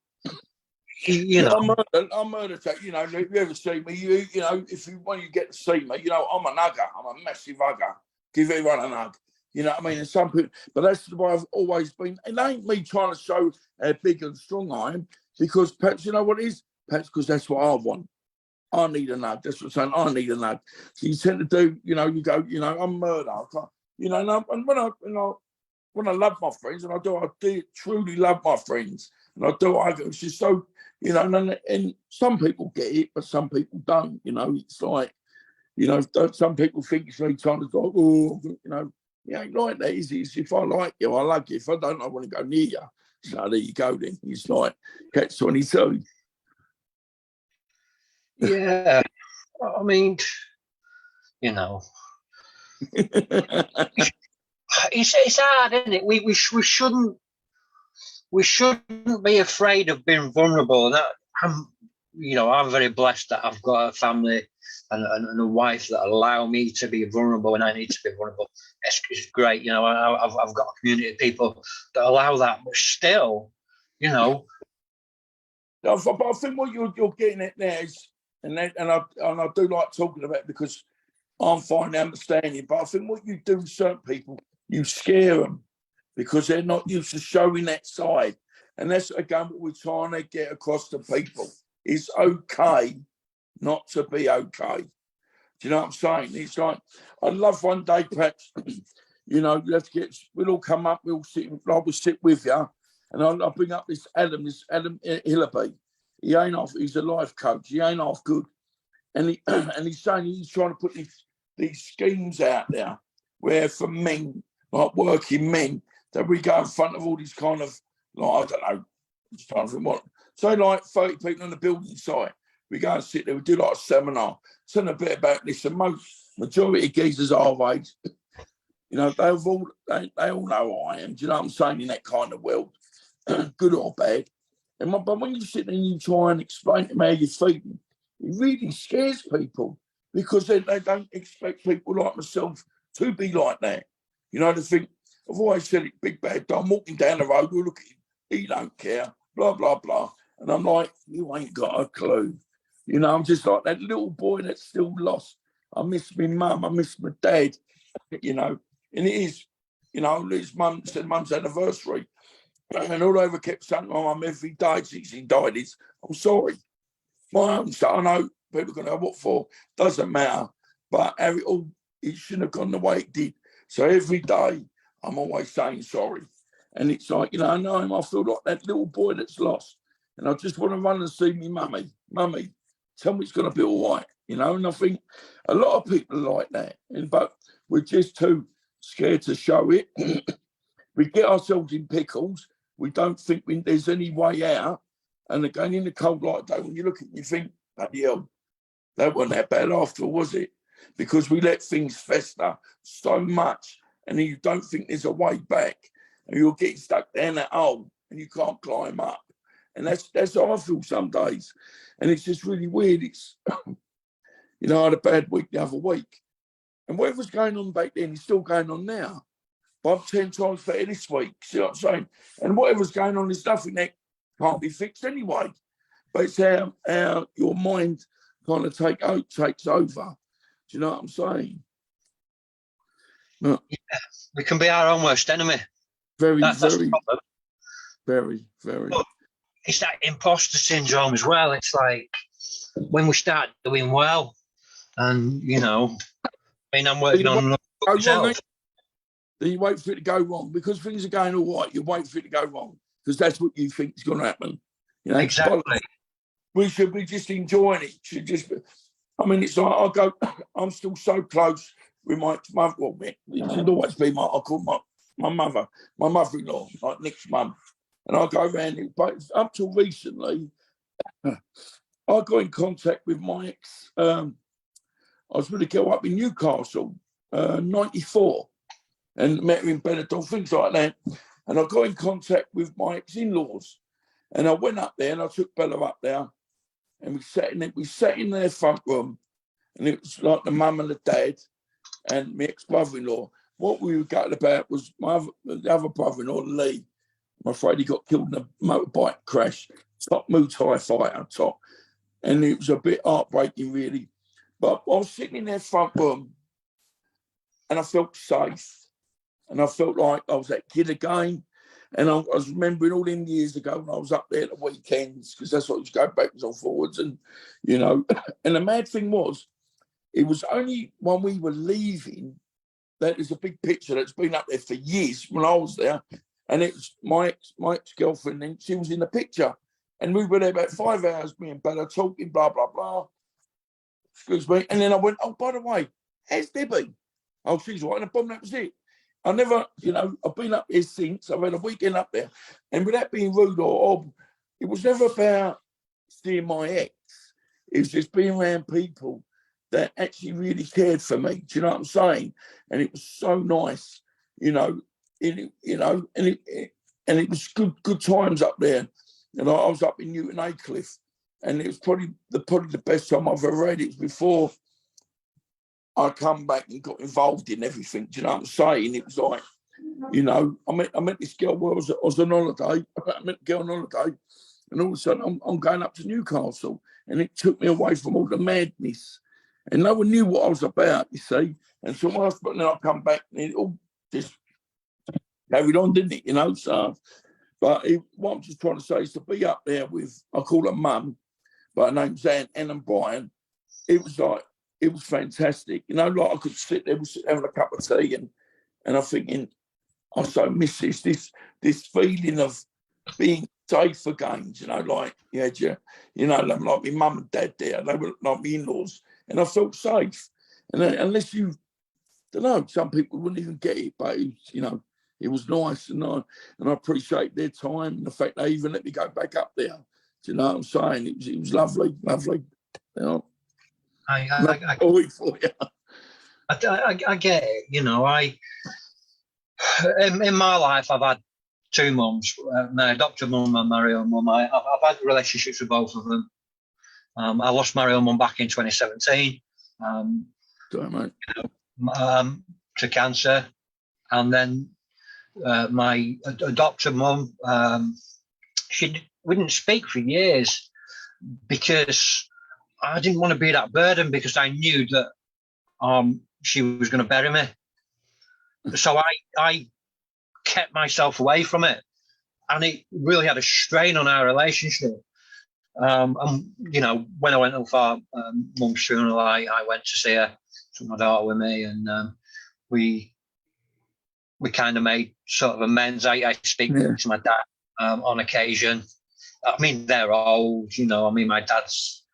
you know. I'm murder tech. You know, if you ever see me, you know, when you get to see me, you know, I'm an hugger. I'm a massive hugger. Give everyone a hug. You know what I mean? And some people, but that's the way I've always been. It ain't me trying to show how big and strong I am, because perhaps, you know what it is? Perhaps because that's what I want. I need a hug. That's what I'm saying. I need a hug. So you tend to do, you know, you go, you know, I'm murder. I can't, you know, and when I love my friends, and I do truly love my friends, and I do, it's just so, you know, and some people get it, but some people don't. You know, it's like, you know, some people think it's me trying to go, oh, you know, it ain't like that, is it? If I like you, I like you. If I don't, I want to go near you. So there you go then. It's like catch 22. Yeah. I mean, you know. It's hard, isn't it? We shouldn't be afraid of being vulnerable. That I'm very blessed that I've got a family and a wife that allow me to be vulnerable when I need to be vulnerable. It's great, you know. I've got a community of people that allow that, but still, you know. But I think what you're getting at now is, and I do like talking about it because I'm finally understanding. But I think what you do with certain people, you scare them because they're not used to showing that side. And that's, again, what we're trying to get across to people. It's okay not to be okay. Do you know what I'm saying? It's like, I'd love one day, perhaps, you know, we'll all come up, we'll sit with you, and I'll bring up this Adam Hillaby. He's a life coach. He ain't half good. And he's saying he's trying to put these schemes out there where for men, like working men, that we go in front of all these kind of, like, I don't know, just trying to think what. So like 30 people on the building site. We go and sit there, we do like a seminar, tell them a bit about this. And majority of geezers our age, you know, they all know I am. Do you know what I'm saying? In that kind of world, good or bad. But when you sit there and you try and explain to them how you're feeling, it really scares people because they don't expect people like myself to be like that. You know, they think, I've always said it, big bad Dom, walking down the road, we look at him, he don't care, blah, blah, blah. And I'm like, you ain't got a clue. You know, I'm just like that little boy that's still lost. I miss my mum, I miss my dad, you know. And it is, you know, his mum said mum's anniversary. And all I ever kept saying to my mum every day since he died is, I'm sorry. My own son, I know people are going to go, what for? Doesn't matter. But how it all it shouldn't have gone the way it did. So every day I'm always saying sorry. And it's like, I know him, I feel like that little boy that's lost. And I just want to run and see me mummy. Mummy, tell me it's going to be all right. And I think a lot of people are like that. But we're just too scared to show it. We get ourselves in pickles. We don't think there's any way out. And again, in the cold light day, when you look at it, you think, bloody hell, that wasn't that bad after all, was it? Because we let things fester so much, and then you don't think there's a way back, and you're getting stuck down that hole, and you can't climb up. And that's how I feel some days. And it's just really weird. It's, I had a bad week the other week, and whatever's going on back then is still going on now. But I'm 10 times better this week. See what I'm saying? And whatever's going on is nothing that can't be fixed anyway. But it's how your mind kind of takes over. Do you know what I'm saying? No. Yeah, we can be our own worst enemy. That's the problem. Very. But it's that imposter syndrome as well. It's like when we start doing well, and I'm working on myself. Then you wait for it to go wrong because things are going all right. You wait for it to go wrong because that's what you think is going to happen. Exactly. We should be just enjoying it. Should just be, it's like I'm still so close with my mother. Well, it should always be I call my mother, my mother-in-law, like Nick's mum. And I go around it, but up till recently, I got in contact with my ex. I was with a girl up in Newcastle, 94. And met her in Benidorm, things like that. And I got in contact with my ex-in-laws. And I went up there and I took Bella up there. And we sat in their front room. And it was like the mum and the dad and my ex-brother-in-law. What we were gutted about was the other brother-in-law, Lee. I'm afraid he got killed in a motorbike crash. Top Muay Thai fighter, top. And it was a bit heartbreaking, really. But I was sitting in their front room and I felt safe. And I felt like I was that kid again. And I was remembering all them years ago when I was up there at the weekends, because that's what I used to go backwards and forwards. And, and the mad thing was, it was only when we were leaving that there's a big picture that's been up there for years when I was there. And it was my ex-girlfriend, and she was in the picture. And we were there about 5 hours, me and Bella talking, blah, blah, blah. Excuse me. And then I went, oh, by the way, how's Debbie? Oh, she's right. And that was it. I never, I've been up here since. I've had a weekend up there. And without being rude or odd, it was never about seeing my ex. It was just being around people that actually really cared for me. Do you know what I'm saying? And it was so nice, and it was good times up there. And I was up in Newton Aycliffe, and it was probably the best time I've ever had. It was before I come back and got involved in everything. Do you know what I'm saying? It was like, I met this girl where I was on holiday. I met a girl on holiday, and all of a sudden I'm going up to Newcastle, and it took me away from all the madness. And no one knew what I was about, you see. And so then I come back, and it all just carried on, didn't it? So, but what I'm just trying to say is to be up there with, I call her Mum, but her name's Anne and Brian. It was fantastic. Like I could sit there, having a cup of tea, and I'm thinking, I so miss this feeling of being safe again, like you had like my mum and dad there, they were like my in-laws, and I felt safe. And unless you, don't know, some people wouldn't even get it, but it was nice, and I appreciate their time and the fact they even let me go back up there. Do you know what I'm saying? It was lovely. I get it. In my life, I've had two mums, my adopted mum and my real mum. I've had relationships with both of them. I lost my real mum back in 2017 to cancer, and then my adopted mum, we didn't speak for years because I didn't want to be that burden, because I knew that she was going to bury me. So I kept myself away from it, and it really had a strain on our relationship. And when I went up for mum's funeral, I went to see her took my daughter with me, and we kind of made sort of amends. I speak to my dad on occasion. I mean, they're old, you know. I mean, my dad's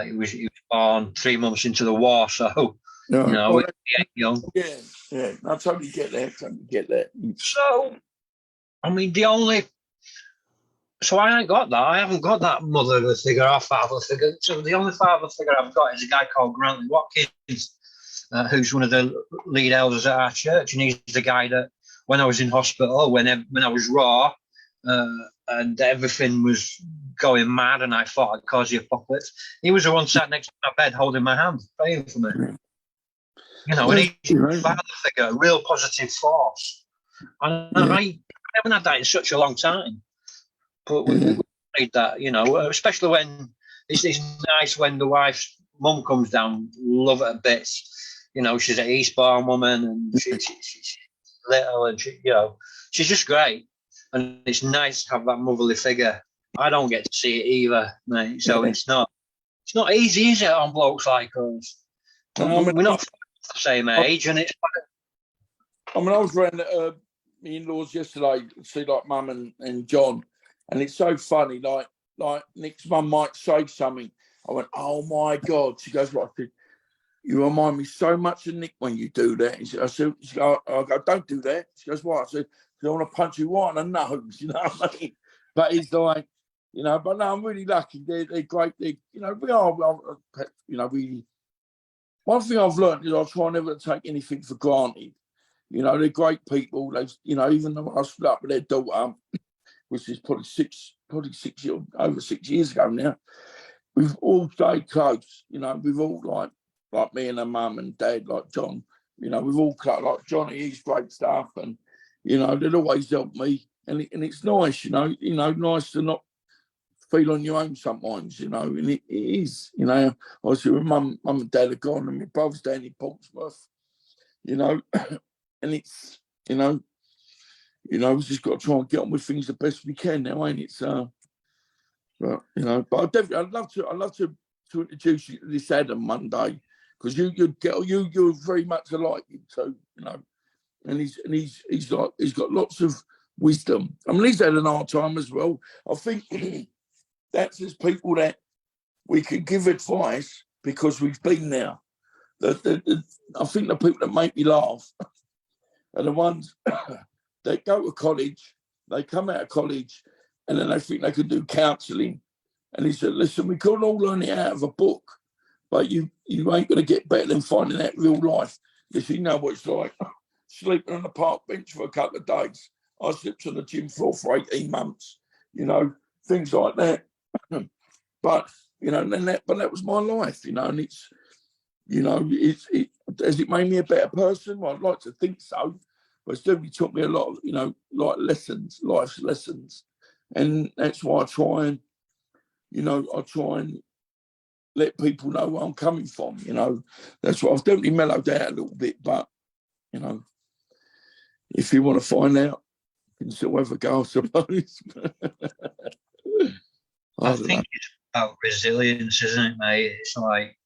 he was born 3 months into the war, so you know, he ain't young. Yeah, I totally get that. So, I mean, so I ain't got that. I haven't got that mother figure or father figure. So the only father figure I've got is a guy called Grantley Watkins, who's one of the lead elders at our church, and he's the guy that when I was in hospital, when I was raw, and everything was going mad, and I thought I'd cause the apocalypse, he was the one sat next to my bed holding my hand, praying for me. You know, and he's a father figure, a real positive force. And I haven't had that in such a long time. But we need that, you know, especially when it's nice when the wife's mum comes down, love it a bit. You know, she's an Eastbourne woman, and she's little, and you know, she's just great. And it's nice to have that motherly figure. I don't get to see it either, mate. So it's not easy, is it, on blokes like us? We're not the same age, and it's. I mean, I was around my in-laws yesterday to see like Mum and John, and it's so funny. Like Nick's mum might say something. I went, "Oh my God!" She goes, "What?" I said, "You remind me so much of Nick when you do that." I said, I go, "Don't do that." She goes, "What?" I said, "I want to punch you right on the nose." You know what I mean? But he's like, you know. But no, I'm really lucky. They're great. You know, we are. You know, we. One thing I've learned is I try never to take anything for granted. You know, they're great people. They, you know, even though I split up with their daughter, which is probably over 6 years ago now, we've all stayed close. You know, we've all like me and her mum and dad, like John. You know, we've all like Johnny. He's great stuff, and you know, they'd always help me, and it's nice. You know, nice to not feel on your own sometimes. You know, and it is. You know, obviously, when mum and dad are gone, and my brother's down in Portsmouth. You know. And it's, you know, we've just got to try and get on with things the best we can now, ain't it? So, but, you know, but I'd love to introduce you to this Adam Monday, because you're very much alike him too, you know, and he's got lots of wisdom. I mean, he's had an hard time as well. I think that's as people that we can give advice because we've been there. I think the people that make me laugh are the ones that go to college, they come out of college, and then they think they can do counselling. And he said, "Listen, we can't all learn it out of a book, but you ain't going to get better than finding out real life. Because you know what it's like, sleeping on the park bench for a couple of days. I slept on the gym floor for 18 months, you know, things like that." But, you know, but that was my life, you know, and it's, you know, has it made me a better person? Well, I'd like to think so. But it's definitely taught me a lot of, you know, like life's lessons. And that's why I try and let people know where I'm coming from, you know. That's why I've definitely mellowed out a little bit. But, you know, if you want to find out, you can still have a go, I suppose. I think it's about resilience, isn't it, mate? It's like,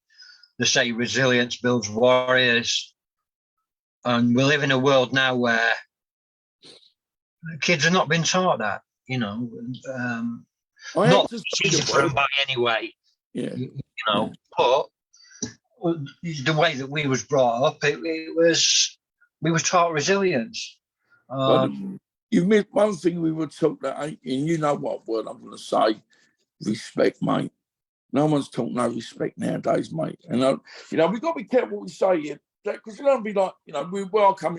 they say resilience builds warriors, and we live in a world now where kids are not being taught that, you know. Not easy for them by anyway, you know. But the way that we was brought up, we was taught resilience. You missed one thing we were taught that, and you know what word I'm going to say: respect, mate. No one's taught no respect nowadays, mate. And you know, we've got to be careful what we say here, because you don't be like, you know, we welcome.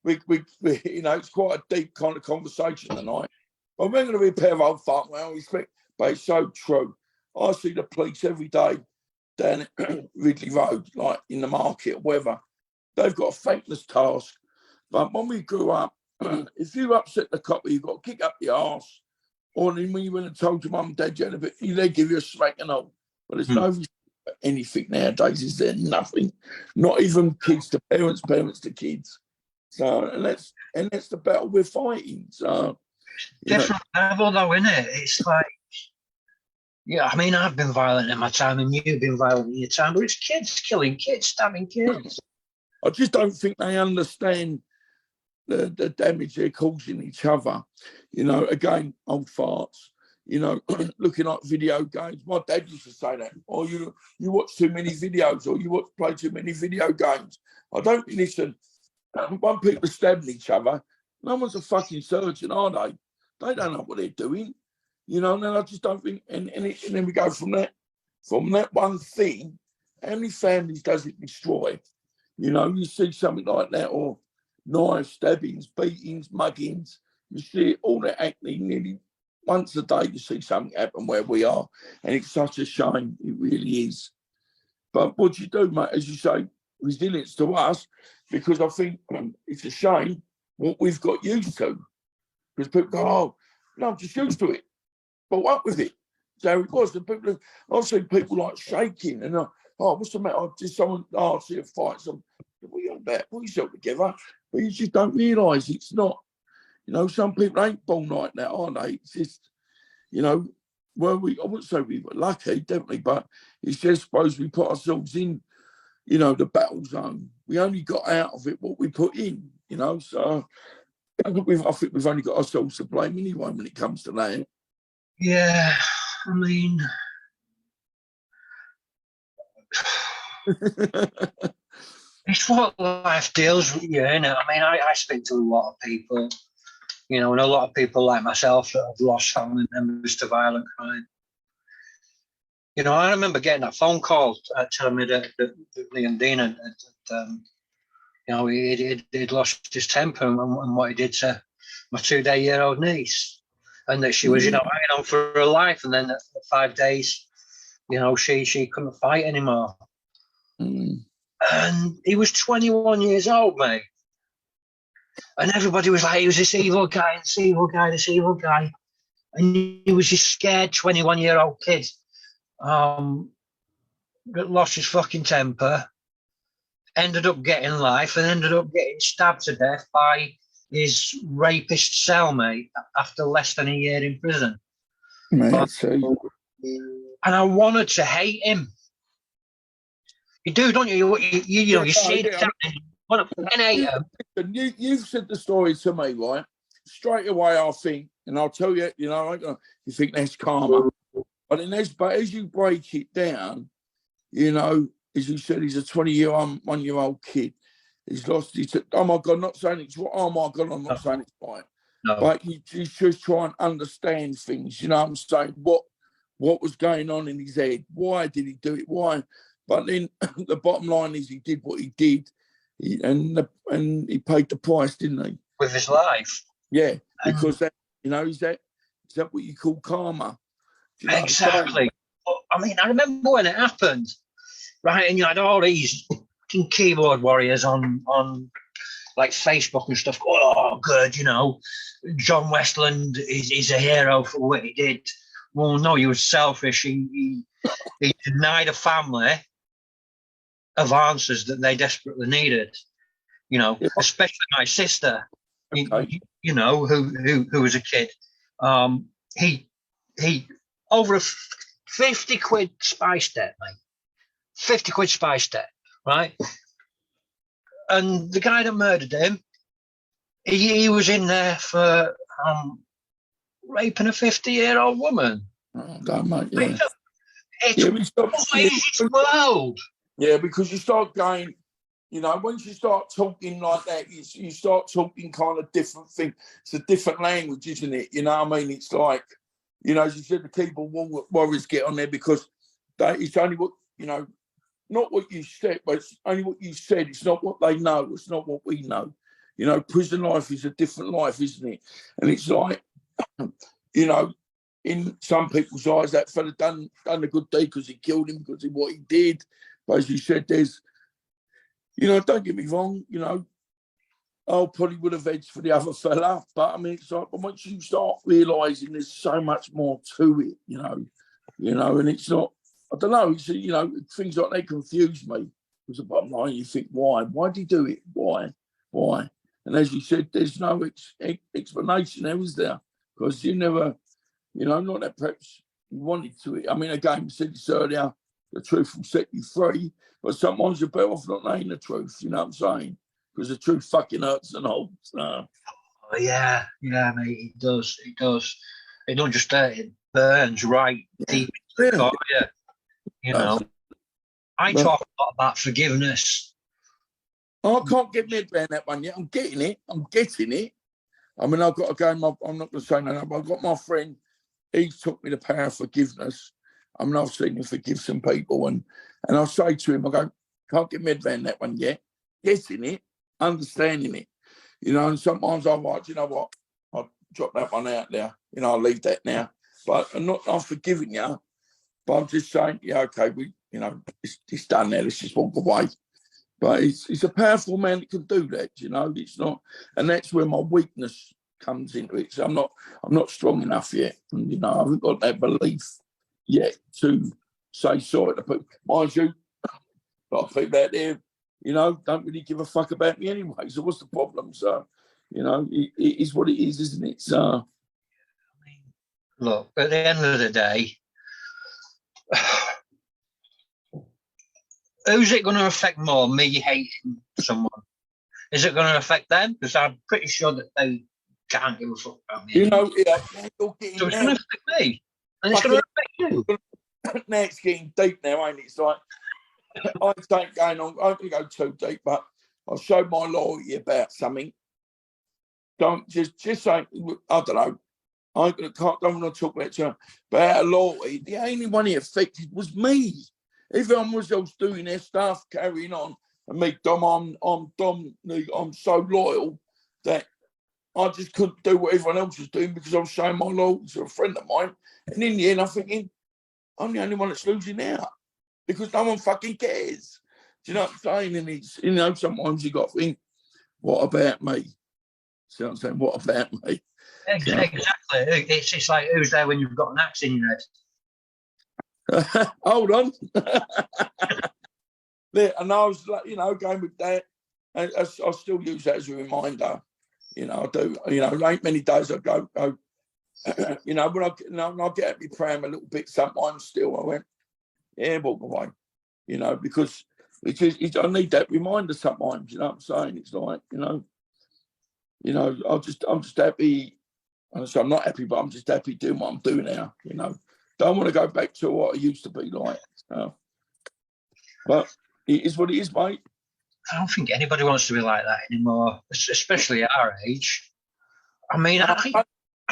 We you know, it's quite a deep kind of conversation tonight. But we're going to be a pair of old fuck, well, respect. But it's so true. I see the police every day down at Ridley Road, like in the market or whatever. They've got a thankless task. But when we grew up, if you upset the copper, you've got to kick up your arse. Or then when you went and told your mum and dad you had a bit, they give you a smack and all. But there's no anything nowadays, is there? Nothing. Not even kids to parents, parents to kids. So and that's the battle we're fighting. So different level though, isn't it? It's like Yeah, I mean, I've been violent in my time, and you've been violent in your time, but it's kids killing kids, stabbing kids. I just don't think they understand the damage they're causing each other. You know, again, old farts. You know, looking at video games. My dad used to say that. Oh, you watch too many videos, or you play too many video games. I don't listen. When people are stabbing each other, no one's a fucking surgeon, are they? They don't know what they're doing. You know, and then I just don't think, and then we go from that one thing, how many families does it destroy? You know, you see something like that, or knife stabbings, beatings, muggings, you see all that happening nearly once a day. You see something happen where we are, and it's such a shame. It really is. But what you do, mate, as you say, resilience to us, because I think it's a shame what we've got used to. Because people go, oh, no, I'm just used to it. But what with it? So it was. And people, I've seen people like shaking and, oh, what's the matter? Just someone, I see a fight. What are you on about? Put yourself together. But you just don't realise it's not. You know, some people ain't born like that, are they? It's just, you know, I wouldn't say we were lucky, definitely, but it's just suppose we put ourselves in, you know, the battle zone. We only got out of it what we put in, you know. So I think we've only got ourselves to blame anyway when it comes to that. Yeah, I mean, it's what life deals with you, innit? I mean, I speak to a lot of people, you know, and a lot of people like myself that have lost family members to violent crime. You know, I remember getting that phone call telling me that Liam Dean had you know, he'd lost his temper and what he did to my 2-day-old niece, and that she was, you know, hanging on for her life. And then at 5 days, you know, she couldn't fight anymore. And he was 21 years old, mate. And everybody was like, he was this evil guy, this evil guy, this evil guy. And he was this scared 21-year-old kid that lost his fucking temper, ended up getting life, and ended up getting stabbed to death by his rapist cellmate after less than a year in prison. Man, and I wanted to hate him. You do, don't you? You know, you see it happening. Want to hate him. You've said the story to me, right? Straight away, I think, and I'll tell you, you know, you think that's karma. But as you break it down, you know, as you said, he's a 21-year-old kid. He's lost his. Oh my God, not saying it's. Oh my God, I'm not saying it's right. No. But you just try and understand things. You know what I'm saying? What was going on in his head? Why did he do it? Why? But then the bottom line is he did what he did, and he paid the price, didn't he? With his life. Yeah, because that, you know, is that what you call karma? You know exactly. I mean, I remember when it happened, right? And you had all these keyboard warriors on like Facebook and stuff. Oh, good, you know, John Westland is a hero for what he did. Well, no, he was selfish. He denied a family of answers that they desperately needed. You know, especially my sister. Okay. You know, who was a kid. He over a 50 quid spice debt, mate. 50 quid spice debt, right? And the guy that murdered him, he was in there for raping a 50-year-old woman. Oh, God, mate, yeah. It's world. Yeah, because you start going, you know, once you start talking like that, you start talking kind of different things. It's a different language, isn't it? You know what I mean? It's like, you know, as you said, the keyboard warriors get on there because it's only what, you know, not what you said, but it's only what you said. It's not what they know. It's not what we know. You know, prison life is a different life, isn't it? And it's like, you know, in some people's eyes, that fella done a good deed because he killed him because of what he did. But as you said, there's, you know, don't get me wrong, you know, I probably would have edged for the other fella. But I mean, it's like, but once you start realising there's so much more to it, you know, and it's not, I don't know, it's, you know, things like that confuse me. Because the bottom line, you think, why? Why did he do it? Why? And as you said, there's no explanation there, is there? Because you never, you know, not that perhaps he wanted to. I mean, again, we said this earlier, the truth will set you free, but sometimes you're better off not knowing the truth, you know what I'm saying? Because the truth fucking hurts and all. So. Oh, yeah, mate, it does. It does. It don't just hurt, it burns right deep into the core, yeah. You know, I talk a lot about forgiveness. I can't get my head around that one yet. I'm getting it. I mean, I've got to go. I'm not going to say no, but I've got my friend. He's taught me the power of forgiveness. I mean, I've seen him forgive some people, and I say to him, I go, can't get my head around that one yet. Getting it, understanding it, you know. And sometimes I'm like, you know what, I'll drop that one out there. You know, I'll leave that now. But I'm forgiving you, but I'm just saying, yeah, okay, you know, it's done now. Let's just walk away. But he's a powerful man that can do that, you know. It's not, and that's where my weakness comes into it. So I'm not strong enough yet, and you know, I haven't got that belief yet to say sorry to people. Mind you, a lot of people out there, you know, don't really give a fuck about me anyway. So what's the problem? So, you know, it is what it is, isn't it? So, look, at the end of the day, who's it going to affect more, me hating someone? Is it going to affect them? Because I'm pretty sure that they can't give a fuck about me. You know, yeah, so it's going to affect me. And it's going to affect you. Now it's getting deep now, ain't it? It's like, I ain't going on, I don't go too deep, but I'll show my loyalty about something. Don't just say, I don't know, don't want to talk about it, but out of loyalty, the only one it affected was me. Everyone was else doing their stuff, carrying on, and me, Dom, I'm so loyal that I just couldn't do what everyone else was doing because I was showing my loyalty to a friend of mine. And in the end, I'm thinking, I'm the only one that's losing out because no one fucking cares. Do you know what I'm saying? And it's, you know, sometimes you got to think, what about me? See what I'm saying? What about me? Exactly. It's like, who's there when you've got an axe in your head? Hold on. And I was like, you know, going with that. I still use that as a reminder. You know, I do. You know, there ain't many days I go you know, when I get at me pram a little bit sometimes still, I went, yeah, walk away. You know, because I need that reminder sometimes, you know what I'm saying? It's like, you know, I'm just happy. So I'm not happy, but I'm just happy doing what I'm doing now, you know. Don't want to go back to what I used to be like. But it is what it is, mate. I don't think anybody wants to be like that anymore, especially at our age. I mean, I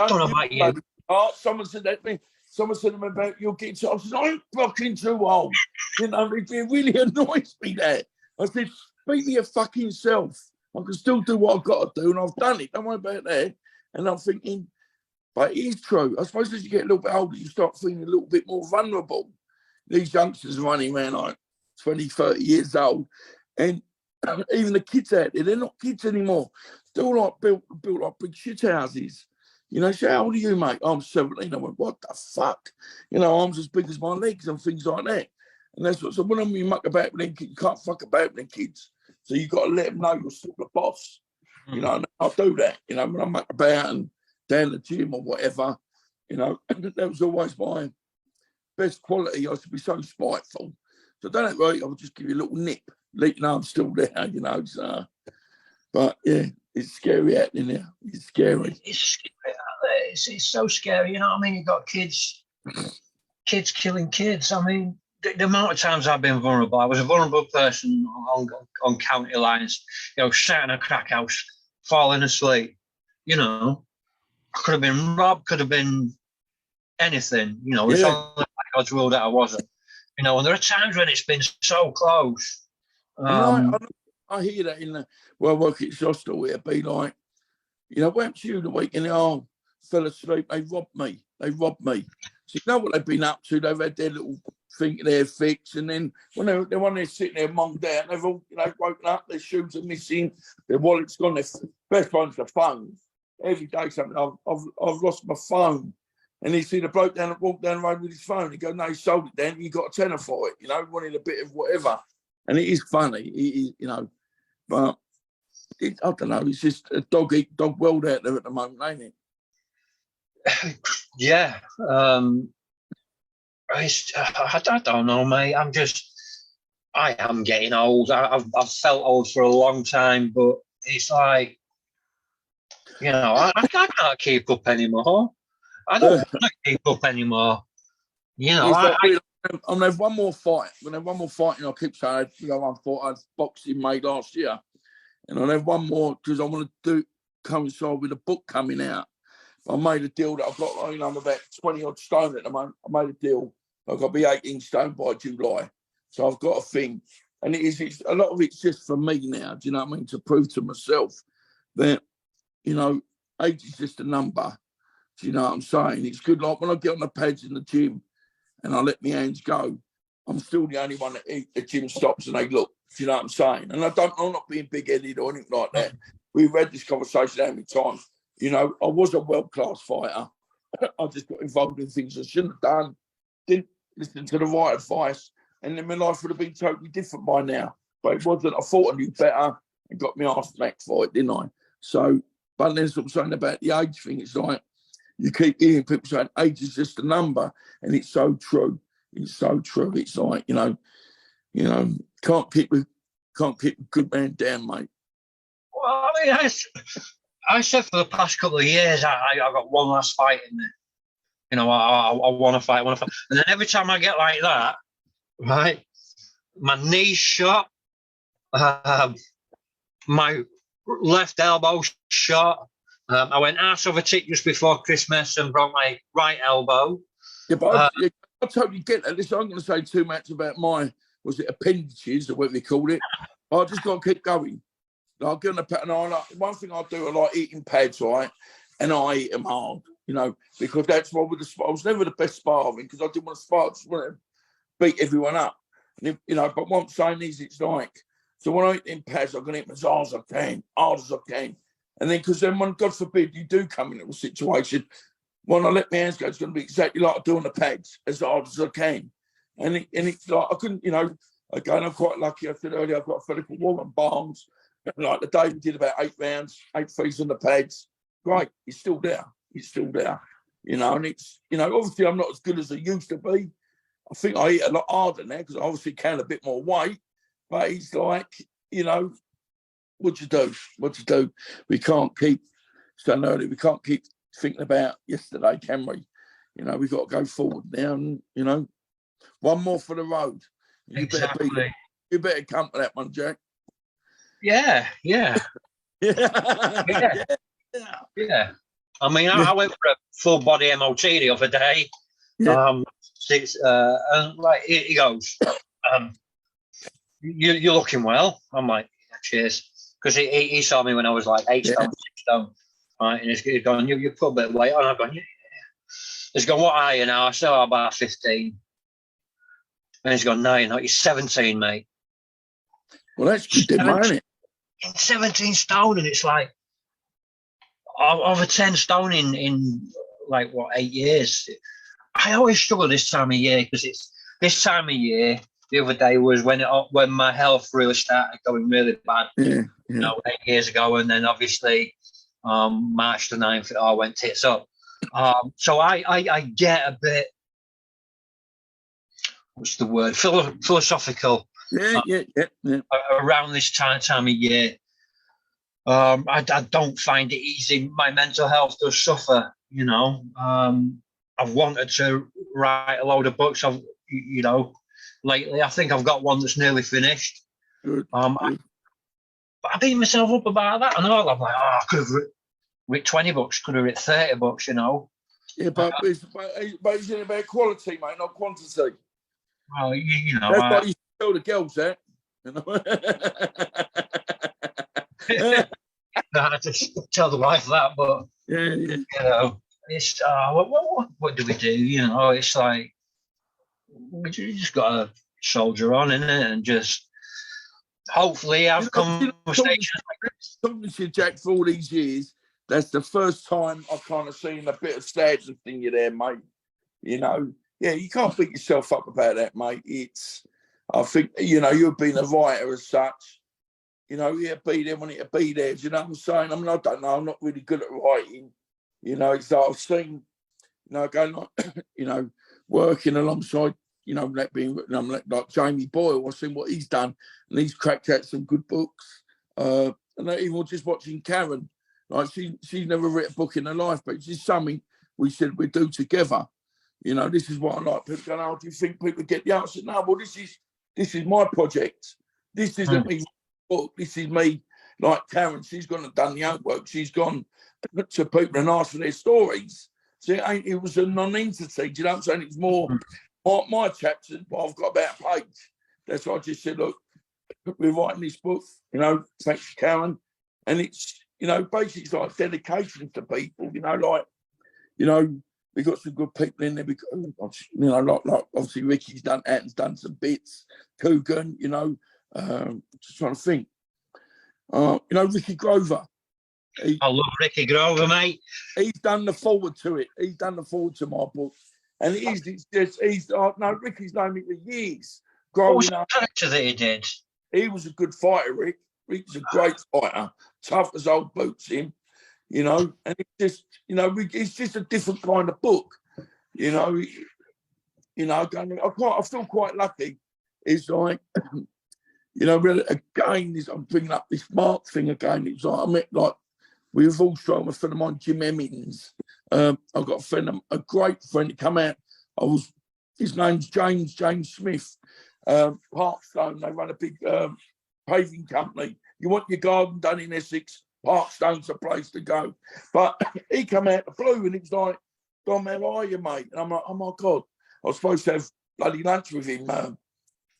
don't know about you. Oh, someone said that to me. Someone said to me about your kids. I said, I'm fucking too old. You know, it really annoys me that. I said, speak to your fucking self. I can still do what I've got to do, and I've done it. Don't worry about that. And I'm thinking, but it is true. I suppose as you get a little bit older, you start feeling a little bit more vulnerable. These youngsters running around like 20, 30 years old. And even the kids out there, they're not kids anymore. They're all like built like big shit houses. You know, so how old are you, mate? I'm 17. I went, what the fuck? You know, arms as big as my legs and things like that. And that's what, so when you muck about with them kids, you can't fuck about with them kids. So you got to let them know you're still the boss. You know, and I'll do that. You know, when I muck about and down the gym or whatever, you know, that was always my best quality. I used to be so spiteful. So don't act right, I would just give you a little nip. Let you know I'm still there, you know. So, but yeah, it's scary out there. It's scary. It's scary out there. It's so scary, you know what I mean? You've got kids killing kids. I mean, the amount of times I've been vulnerable, I was a vulnerable person on county lines, you know, sat in a crack house, falling asleep. You know, I could have been robbed, could have been anything. You know, it's only like God's will that I wasn't. You know, and there are times when it's been so close. I hear that in the work at hostel. It'd be like, you know, went to you the weekend, fell asleep, they robbed me. So you know what they've been up to? They've had their little thing their fix, and then when they're sitting there monged out, they've all, you know, woken up, their shoes are missing, their wallet's gone, their best one's the phone. Every day something, I've lost my phone. And he see the bloke walk down the road with his phone. He goes, no, he sold it then. You got a tenner for it, you know, wanted a bit of whatever. And it is funny, you know, but I don't know. It's just a dog world out there at the moment, ain't it? Yeah. I don't know, mate. I am getting old. I've felt old for a long time, but it's like, I can't keep up anymore. I don't want to keep up anymore. It's like, I'm gonna have one more fight. I'm gonna have one more fight, and I keep saying, I thought I had boxing made last year, and I'll have one more because I want to coincide with a book coming out. I made a deal that I've got. I'm about 20 odd stone at the moment. I made a deal. I've got to be 18 stone by July, so I've got a thing, and it's a lot of it's just for me now. Do you know what I mean? To prove to myself that age is just a number. Do you know what I'm saying? It's good. Like when I get on the pads in the gym and I let my hands go, I'm still the only one that the gym stops and they look. Do you know what I'm saying? And I'm not being big-headed or anything like that. We've had this conversation how many times. I was a world-class fighter. I just got involved in things I shouldn't have done. Didn't listen to the right advice. And then my life would have been totally different by now. But it wasn't. I thought I knew better and got my arse smacked for it, didn't I? So, but then what I'm saying about the age thing, it's like, you keep hearing people saying age is just a number, and it's so true. It's so true. It's like, can't keep a good man down, mate. Well, I mean, I said for the past couple of years, I got one last fight in there. I want to fight, and then every time I get like that, right, my knee's shot, my left elbow shot. I went arse over tit just before Christmas and broke my right elbow. Yeah, but I totally get that. Listen, I'm going to say too much about appendages or whatever they called it. I just got to keep going. I'll get on the pad, and one thing I do, I like eating pads, right? And I eat them hard, because that's why I was never the best sparring because I didn't want to spar, I just want to beat everyone up. And but what I'm saying is, it's like, so when I eat in pads, I'm going to eat as hard as I can. And then, because then when, God forbid, you do come into a situation, when I let my hands go, it's going to be exactly like I do on the pads, as hard as I can. And it's like, I couldn't, again, I'm quite lucky. I said earlier, I've got a fellow called Warren Barnes. Like the day we did about 8 rounds, 8 threes on the pads. Great, he's still there. And it's, obviously I'm not as good as I used to be. I think I eat a lot harder now because I obviously can a bit more weight. But he's like, what you do? We can't keep saying earlier, we can't keep thinking about yesterday, can we? We've got to go forward now, and one more for the road. Exactly. You better come to that one, Jack. Yeah. Yeah. I mean, I went for a full body MOT the other day. Yeah. And like he goes, you're looking well. I'm like, cheers. Because he saw me when I was like 8 stone, 6 stone. Right, and he's gone, you put a bit of weight on. I've gone, yeah. He's gone, what are you now? I said, about 15. And he's gone, no, you're not. You're 17, mate. Well, that's good, isn't it? 17 stone, and it's like over 10 stone in like 8 years. I always struggle this time of year because it's this time of year. The other day was when my health really started going really bad. 8 years ago, and then obviously March the 9th it all went tits up. So I get a bit, what's the word, philosophical. Around this time of year. I don't find it easy. My mental health does suffer, I've wanted to write a load of books. Lately, I think I've got one that's nearly finished. Good. But I beat myself up about that and all. I'm like, I could have written 20 books, could have written 30 books, Yeah, but it's about quality, mate, not quantity. Well, that's what you tell the girls that. I just tell the wife that, but it's what do we do? It's like we just got to soldier on, innit, and just hopefully have conversations like this. Talking to Jack for all these years, that's the first time I've kind of seen a bit of sadness in you there, mate. You can't beat yourself up about that, mate. I think, you've been a writer as such. You be there when it be there. Do you know what I'm saying? I mean, I don't know. I'm not really good at writing. It's like I've seen, going like, working alongside, you know, that being like Jamie Boyle. I've seen what he's done, and he's cracked out some good books. And even just watching Karen, like she's never written a book in her life, but it's just something we said we'd do together. You know, this is what I like. People going, "Oh, do you think people get the answer?" No, well, this is my project. This isn't me book. This is me. Like Karen, she's gone and done the homework. She's gone to people and asked for their stories. So it was a non-entity. Do you know what I'm saying? It's more my chapters, but I've got about a page. That's why I just said, look, we're writing this book, you know, thanks to Karen. And it's, you know, basically it's like dedication to people, you know, like, you know, we've got some good people in there because, you know, like obviously Ricky's done some bits, Coogan, you know, just trying to think. You know, Ricky Grover. I love Ricky Grover, mate. He's done the forward to it. He's done the forward to my book. And Ricky's known me for years. What was the character that he did? He was a good fighter, Rick. Rick's a great fighter, tough as old boots, him, you know. And it's just, you know, it's just a different kind of book, you know. I feel quite lucky. It's like, you know, really, again, I'm bringing up this Mark thing again. It's like, I met, like, we've all strong, a friend of mine, Jim Emmons. I've got a great friend that come out. His name's James Smith. Parkstone, they run a big paving company. You want your garden done in Essex, Parkstone's the place to go. But he come out the blue and it's like, Dom, how are you, mate? And I'm like, oh my God, I was supposed to have bloody lunch with him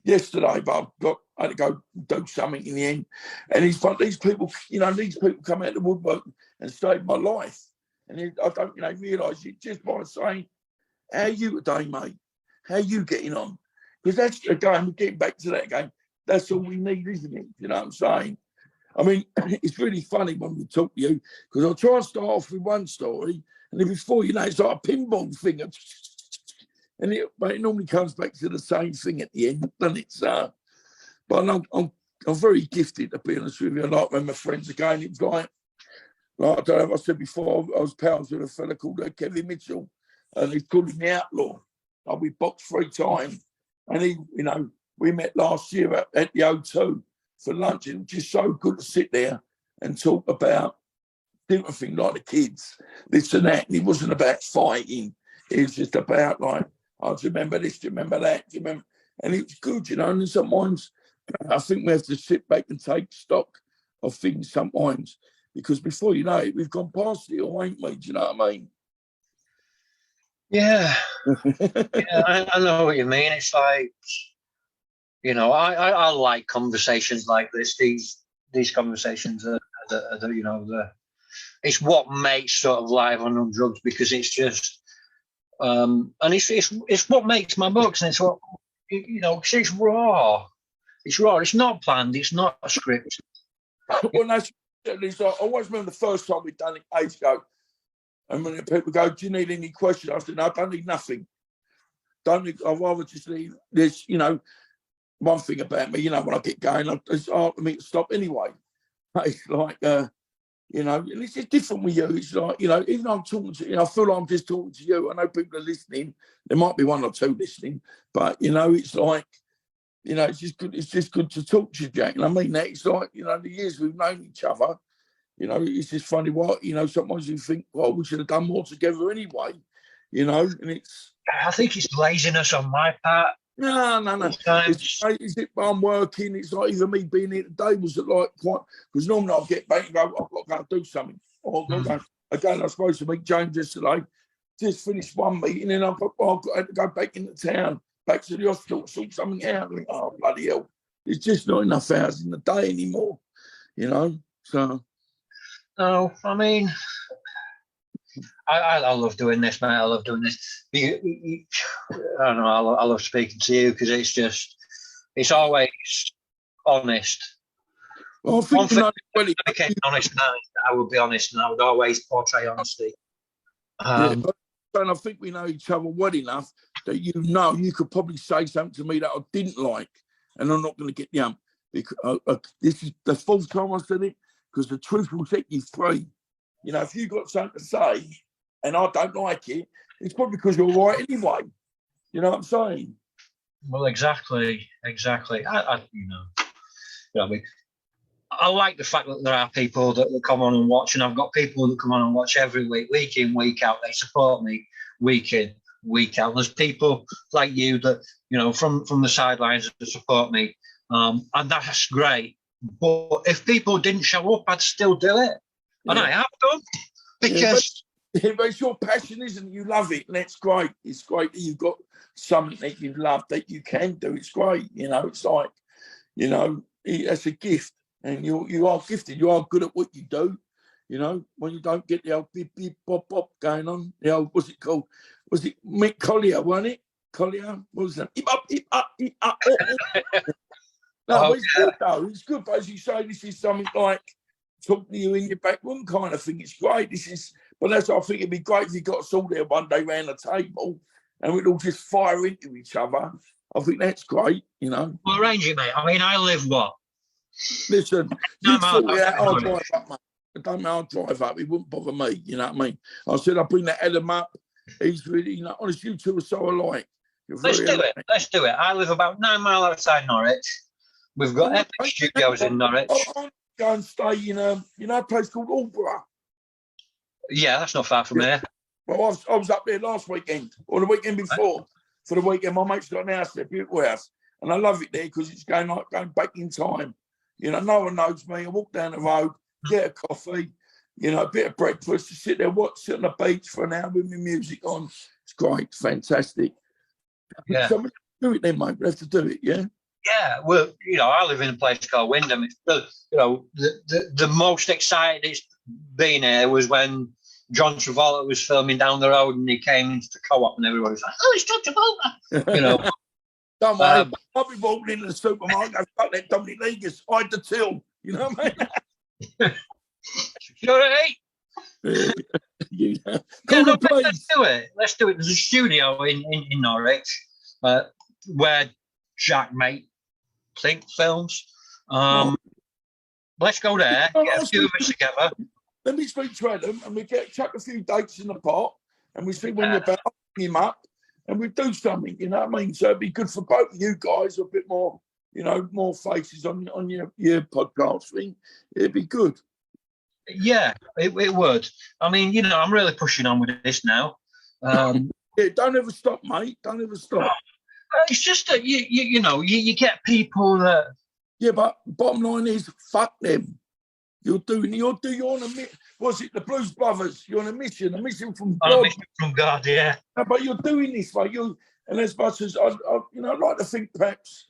yesterday, but I had to go do something in the end. And he's like, these people come out the woodwork and saved my life. And I don't, you know, realise it just by saying, how are you today, mate? How are you getting on? Because that's, again, we're getting back to that again. That's all we need, isn't it? You know what I'm saying? I mean, it's really funny when we talk to you, because I'll try and start off with one story, and then before you know, it's like a pinball thing. And it normally comes back to the same thing at the end, doesn't it? But I'm very gifted, to be honest with you. Like when my friends again, it was like I don't know if I said before, I was pals with a fella called Kevin Mitchell, and he's called him the Outlaw. We boxed 3 times. And he, you know, we met last year at the O2 for lunch. It was just so good to sit there and talk about different things like the kids, this and that. And it wasn't about fighting. It was just about like, oh, do you remember this? Do you remember that? Do you remember? And it was good, you know. And sometimes I think we have to sit back and take stock of things sometimes, because before you know it, we've gone past it all, ain't we? Do you know what I mean? Yeah. Yeah, I know what you mean. It's like, you know, I like conversations like this. These conversations are you know, it's what makes sort of Live on Undrugged, because it's just, and it's what makes my books, and it's what, you know, because it's raw. It's raw. It's not planned. It's not a script. Well, that's, I always remember the first time we'd done it ages ago. And when people go, do you need any questions? I said, no, I don't need nothing. I'd rather just leave this, you know, one thing about me, you know, when I get going, it's hard for me to stop anyway. It's like, you know, and it's just different with you. It's like, you know, even though I'm talking to you, I feel like I'm just talking to you. I know people are listening. There might be 1 or 2 listening, but, you know, it's like, you know, it's just good to talk to you, Jack. And I mean that. It's like, you know, the years we've known each other, you know, it's just funny what, you know, sometimes you think, well, we should have done more together anyway, you know, and it's... I think it's laziness on my part. No. It's I'm working. It's like even me being here today was like quite, because normally I'll get back and go, I've got to go do something. Again, I was supposed to meet James yesterday, just finished one meeting, and I had to go back into town, back to the hospital, sort something out. I think, oh, bloody hell. There's just not enough hours in the day anymore, you know, so... No, I mean, I love doing this, mate. I love doing this. I don't know. I love speaking to you, because it's always honest. Well, I think I became honest now. I would be honest, and I would always portray honesty. And I think we know each other well enough that, you know, you could probably say something to me that I didn't like, and I'm not going to get the because this is the 4th time I said it. Because the truth will set you free. You know, if you've got something to say and I don't like it, it's probably because you're right anyway. You know what I'm saying? Well, exactly. I mean, I like the fact that there are people that come on and watch, and I've got people that come on and watch every week in, week out. They support me week in, week out. There's people like you that, from the sidelines that support me, and that's great. But if people didn't show up, I'd still do it, and I have done, because but it's your passion, isn't it? You love it, and that's great. It's great that you've got something that you love that you can do. It's great, It's like, that's a gift. And you are gifted. You are good at what you do. When you don't get the old beep, beep, bop, bop going on. The old, what's it called? Was it Mick Collier, wasn't it? Collier? What was that? Hip up, hip up, hip up. No, but it's good, though. It's good. But as you say, this is something like talking to you in your back room kind of thing. It's great. But that's what I think it'd be great if you got us all there one day round the table and we'd all just fire into each other. I think that's great, We'll arrange it, mate. I mean, I live what? Listen, you thought I'll drive up, mate. I'll drive up. It wouldn't bother me, you know what I mean? I said I'll bring that Adam up. He's really, honestly, you two are so alike. Let's do it. I live about 9 miles outside Norwich. We've got epic studios in Norwich. I'll go and stay in a place called Aldborough. Yeah, that's not far from here. Well, I was up there last weekend, or the weekend before. For the weekend, my mate's got an house there, beautiful house. And I love it there because it's going back in time. No one knows me. I walk down the road, get a coffee, a bit of breakfast, to sit there, sit on the beach for an hour with my music on. It's great, fantastic. Yeah. So do it then, mate. We have to do it, yeah? Yeah, well, I live in a place called Wyndham. It's the most excited it's been here was when John Travolta was filming down the road and he came into the co-op and everybody was like, "Oh, it's John Travolta," Don't worry, I'll be walking into the supermarket. I fuck that Dominic Negus, hide the till. You know what I mean? Security. Let's do it. Let's do it. There's a studio in Norwich where Jack Mate films. Let's go there. Get a few of us together. Let me speak to Adam and we chuck a few dates in the pot and we see when you're about him up. And we do something, you know what I mean? So it'd be good for both of you guys, a bit more, more faces on your podcast thing. It'd be good. Yeah, it would. I mean, I'm really pushing on with this now. Yeah, don't ever stop, mate. Don't ever stop. It's just that you get people that. Yeah, but bottom line is, fuck them. You're on a mission. Was it the Blues Brothers? You're on a mission from God. A mission from God, yeah. No, but you're doing this, mate. And as much as I'd like to think perhaps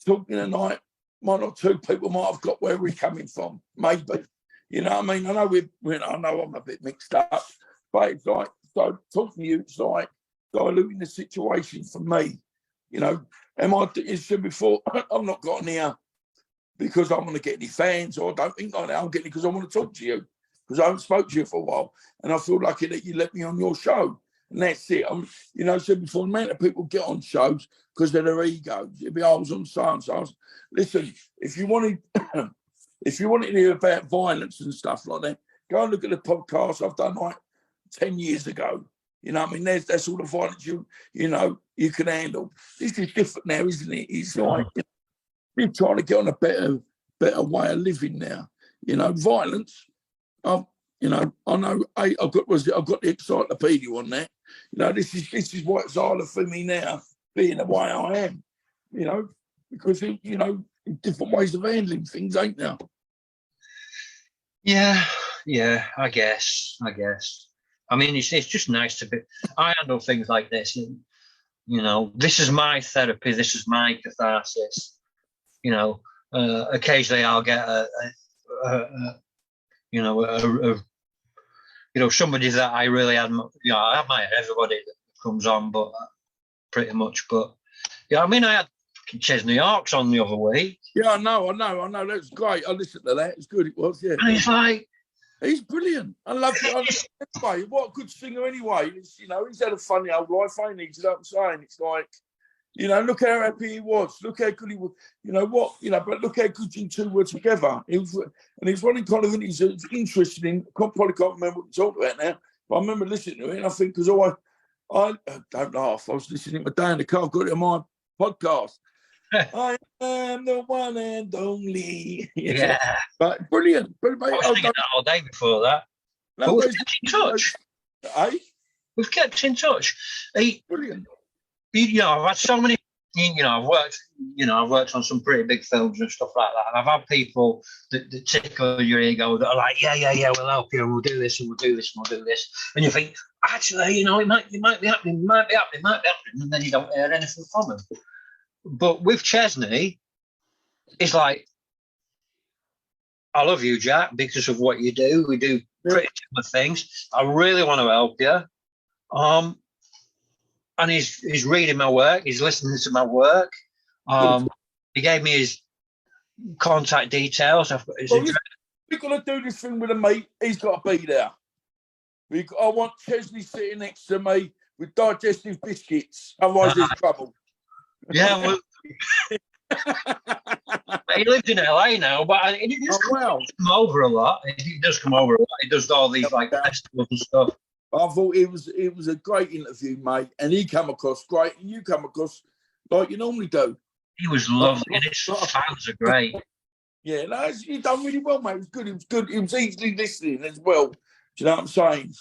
talking tonight, one or two people might have got where we're coming from, maybe. You know what I mean? I know I'm a bit mixed up, but it's like, so talking to you, it's like diluting the situation for me. As said before, I've not gotten here because I want to get any fans, or I don't think like that. I'm getting it because I want to talk to you, because I haven't spoke to you for a while, and I feel lucky that you let me on your show, and that's it. Said before, the amount of people get on shows because of their egos. It'd be I was on science. Listen, if you wanted to hear about violence and stuff like that, go and look at the podcast I've done like 10 years ago. You know what I mean? That's all the violence you you can handle. This is different now, isn't it? It's like we're trying to get on a better way of living now. Violence. I know. I've got the encyclopedia on that. This is what it's harder for me now, being the way I am. Because different ways of handling things, ain't there? Yeah. I guess. I mean, it's just nice to be. I handle things like this. This is my therapy. This is my catharsis. Occasionally I'll get somebody that I really admire. I admire everybody that comes on, but pretty much. But I mean, I had Chesney Hawks on the other week. Yeah, I know. That was great. I listened to that. It's good. It was. Yeah. And it's like, he's brilliant. I love it. Anyway, what a good singer anyway. He's had a funny old life, ain't he? You know what I'm saying? It's like, look how happy he was. Look how good he was. But look how good you two were together. He's running kind of he's interested in, probably can't remember what we talked about now, but I remember listening to it and I think, because I don't laugh. I was listening to my day in the car. I've got it on my podcast. I am the one and only. Yeah. But brilliant. But, mate, I was thinking that all day before that. no, but we've kept in touch. We've kept in touch. Brilliant. I've had so many. I've worked on some pretty big films and stuff like that, and I've had people that tickle your ego that are like, yeah, we'll help you, and we'll do this, and we'll do this, and we'll do this, and you think, actually, it might be happening, and then you don't hear anything from them. But with Chesney, it's like, I love you, Jack, because of what you do. We do pretty similar things. I really want to help you. And he's reading my work. He's listening to my work. He gave me his contact details. I've got his address. We're going to do this thing with a mate. He's got to be there. I want Chesney sitting next to me with digestive biscuits. Otherwise, there's trouble. Yeah, well, he lives in LA now, but he does come over a lot. He does come over a lot. He does all these festivals and stuff. I thought it was a great interview, mate, and he came across great, and you come across like you normally do. He was lovely, and his fans are great. Yeah, no, you done really well, mate. It was good. It was good. It was easily listening as well. Do you know what I'm saying?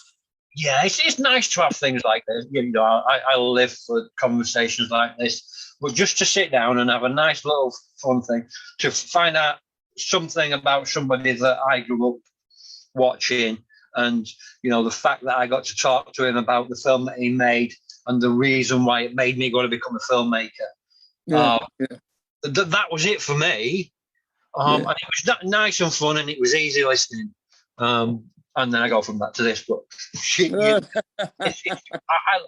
Yeah, it's nice to have things like this. I live for conversations like this, but just to sit down and have a nice little fun thing, to find out something about somebody that I grew up watching. And, the fact that I got to talk to him about the film that he made and the reason why it made me go to become a filmmaker. That was it for me. And it was nice and fun, and it was easy listening. And then I go from that to this. But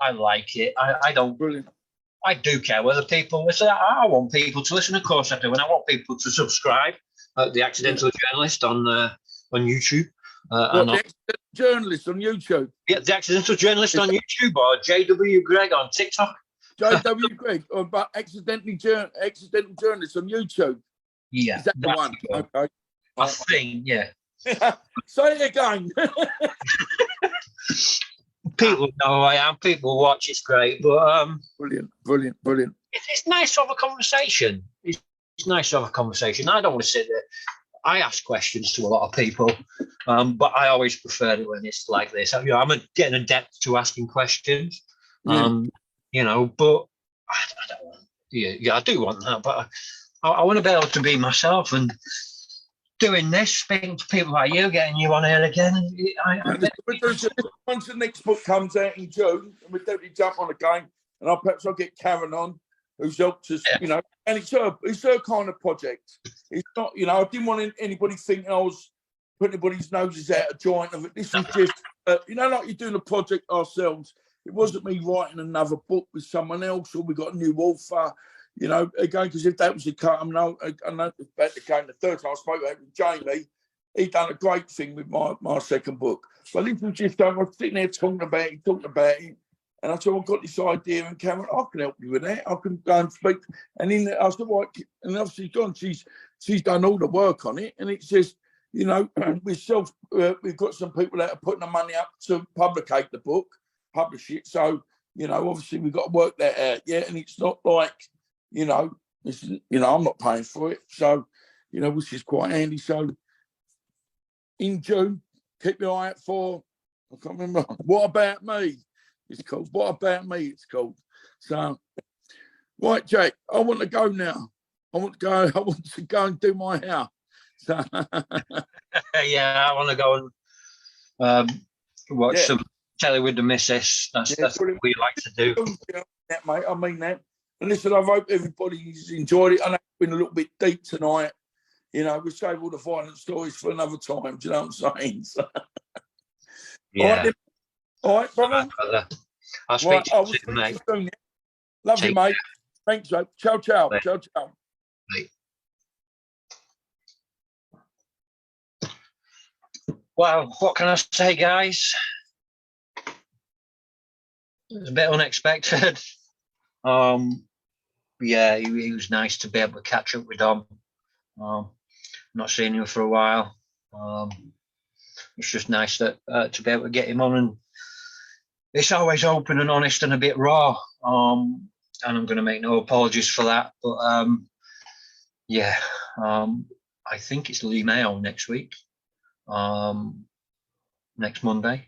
I like it. I don't. Brilliant. I do care whether people listen. I want people to listen. Of course I do. And I want people to subscribe. The Accidental Journalist on YouTube. The Accidental Journalist on YouTube? Yeah, The Accidental Journalist on YouTube, or JW Greg on TikTok. JW Greg, or Accidental Journalist on YouTube. Yeah. Is that the one? Okay. I think, yeah. Say it again. People know who I am. People watch. It's great. But Brilliant. It's nice to have a conversation. It's nice to have a conversation. I don't want to sit there. I ask questions to a lot of people, but I always prefer it when it's like this. I'm getting adept to asking questions, but I don't want. Yeah, I do want that, but I want to be able to be myself, and doing this, speaking to people like you, getting you on here again. Once the next book comes out in June, and we definitely jump on again, and perhaps I'll get Karen on, who's helped us, and it's her kind of project. It's not, I didn't want anybody thinking I was putting anybody's noses out of joint of it. This was just, like you're doing a project ourselves. It wasn't me writing another book with someone else, or we got a new author, again, because if that was the case, I know about the game, the third time I spoke about it with Jamie, he done a great thing with my second book. But this was just, I was sitting there talking about it, and I said, I've got this idea, and Cameron, I can help you with that. I can go and speak. And then I said, right, and obviously she's done all the work on it, and it's just, we've got some people that are putting the money up to publish it. So, obviously we've got to work that out, and it's not like, I'm not paying for it. So, which is quite handy. So in June, keep your eye out for, I can't remember, What About Me? It's called. What About Me? It's called. So, right, Jake, I want to go now. I want to go and do my hair. So, yeah, I want to go and watch some telly with the missus. That's what we like to do. That, mate, I mean that. And listen, I hope everybody's enjoyed it. I know it's been a little bit deep tonight. We'll save all the violent stories for another time. Do you know what I'm saying? So, yeah. All right, brother. I'll speak to you soon, mate. Love you, mate. Thanks, mate. Ciao, ciao. Bye. Ciao, ciao. Bye. Well, what can I say, guys? It was a bit unexpected. Yeah, he was nice to be able to catch up with Dom. Not seen him for a while. It's just nice that to be able to get him on, and it's always open and honest and a bit raw. And I'm going to make no apologies for that. But yeah, I think it's Lee Mayo next week, next Monday.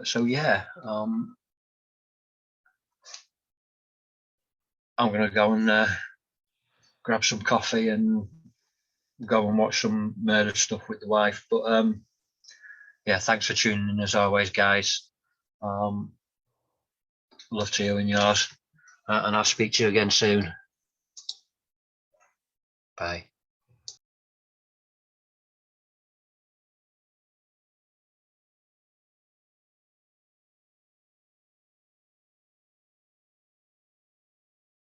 So yeah, I'm going to go and grab some coffee and go and watch some murder stuff with the wife. But yeah, thanks for tuning in as always, guys. Love to you and yours, and I'll speak to you again soon. Bye.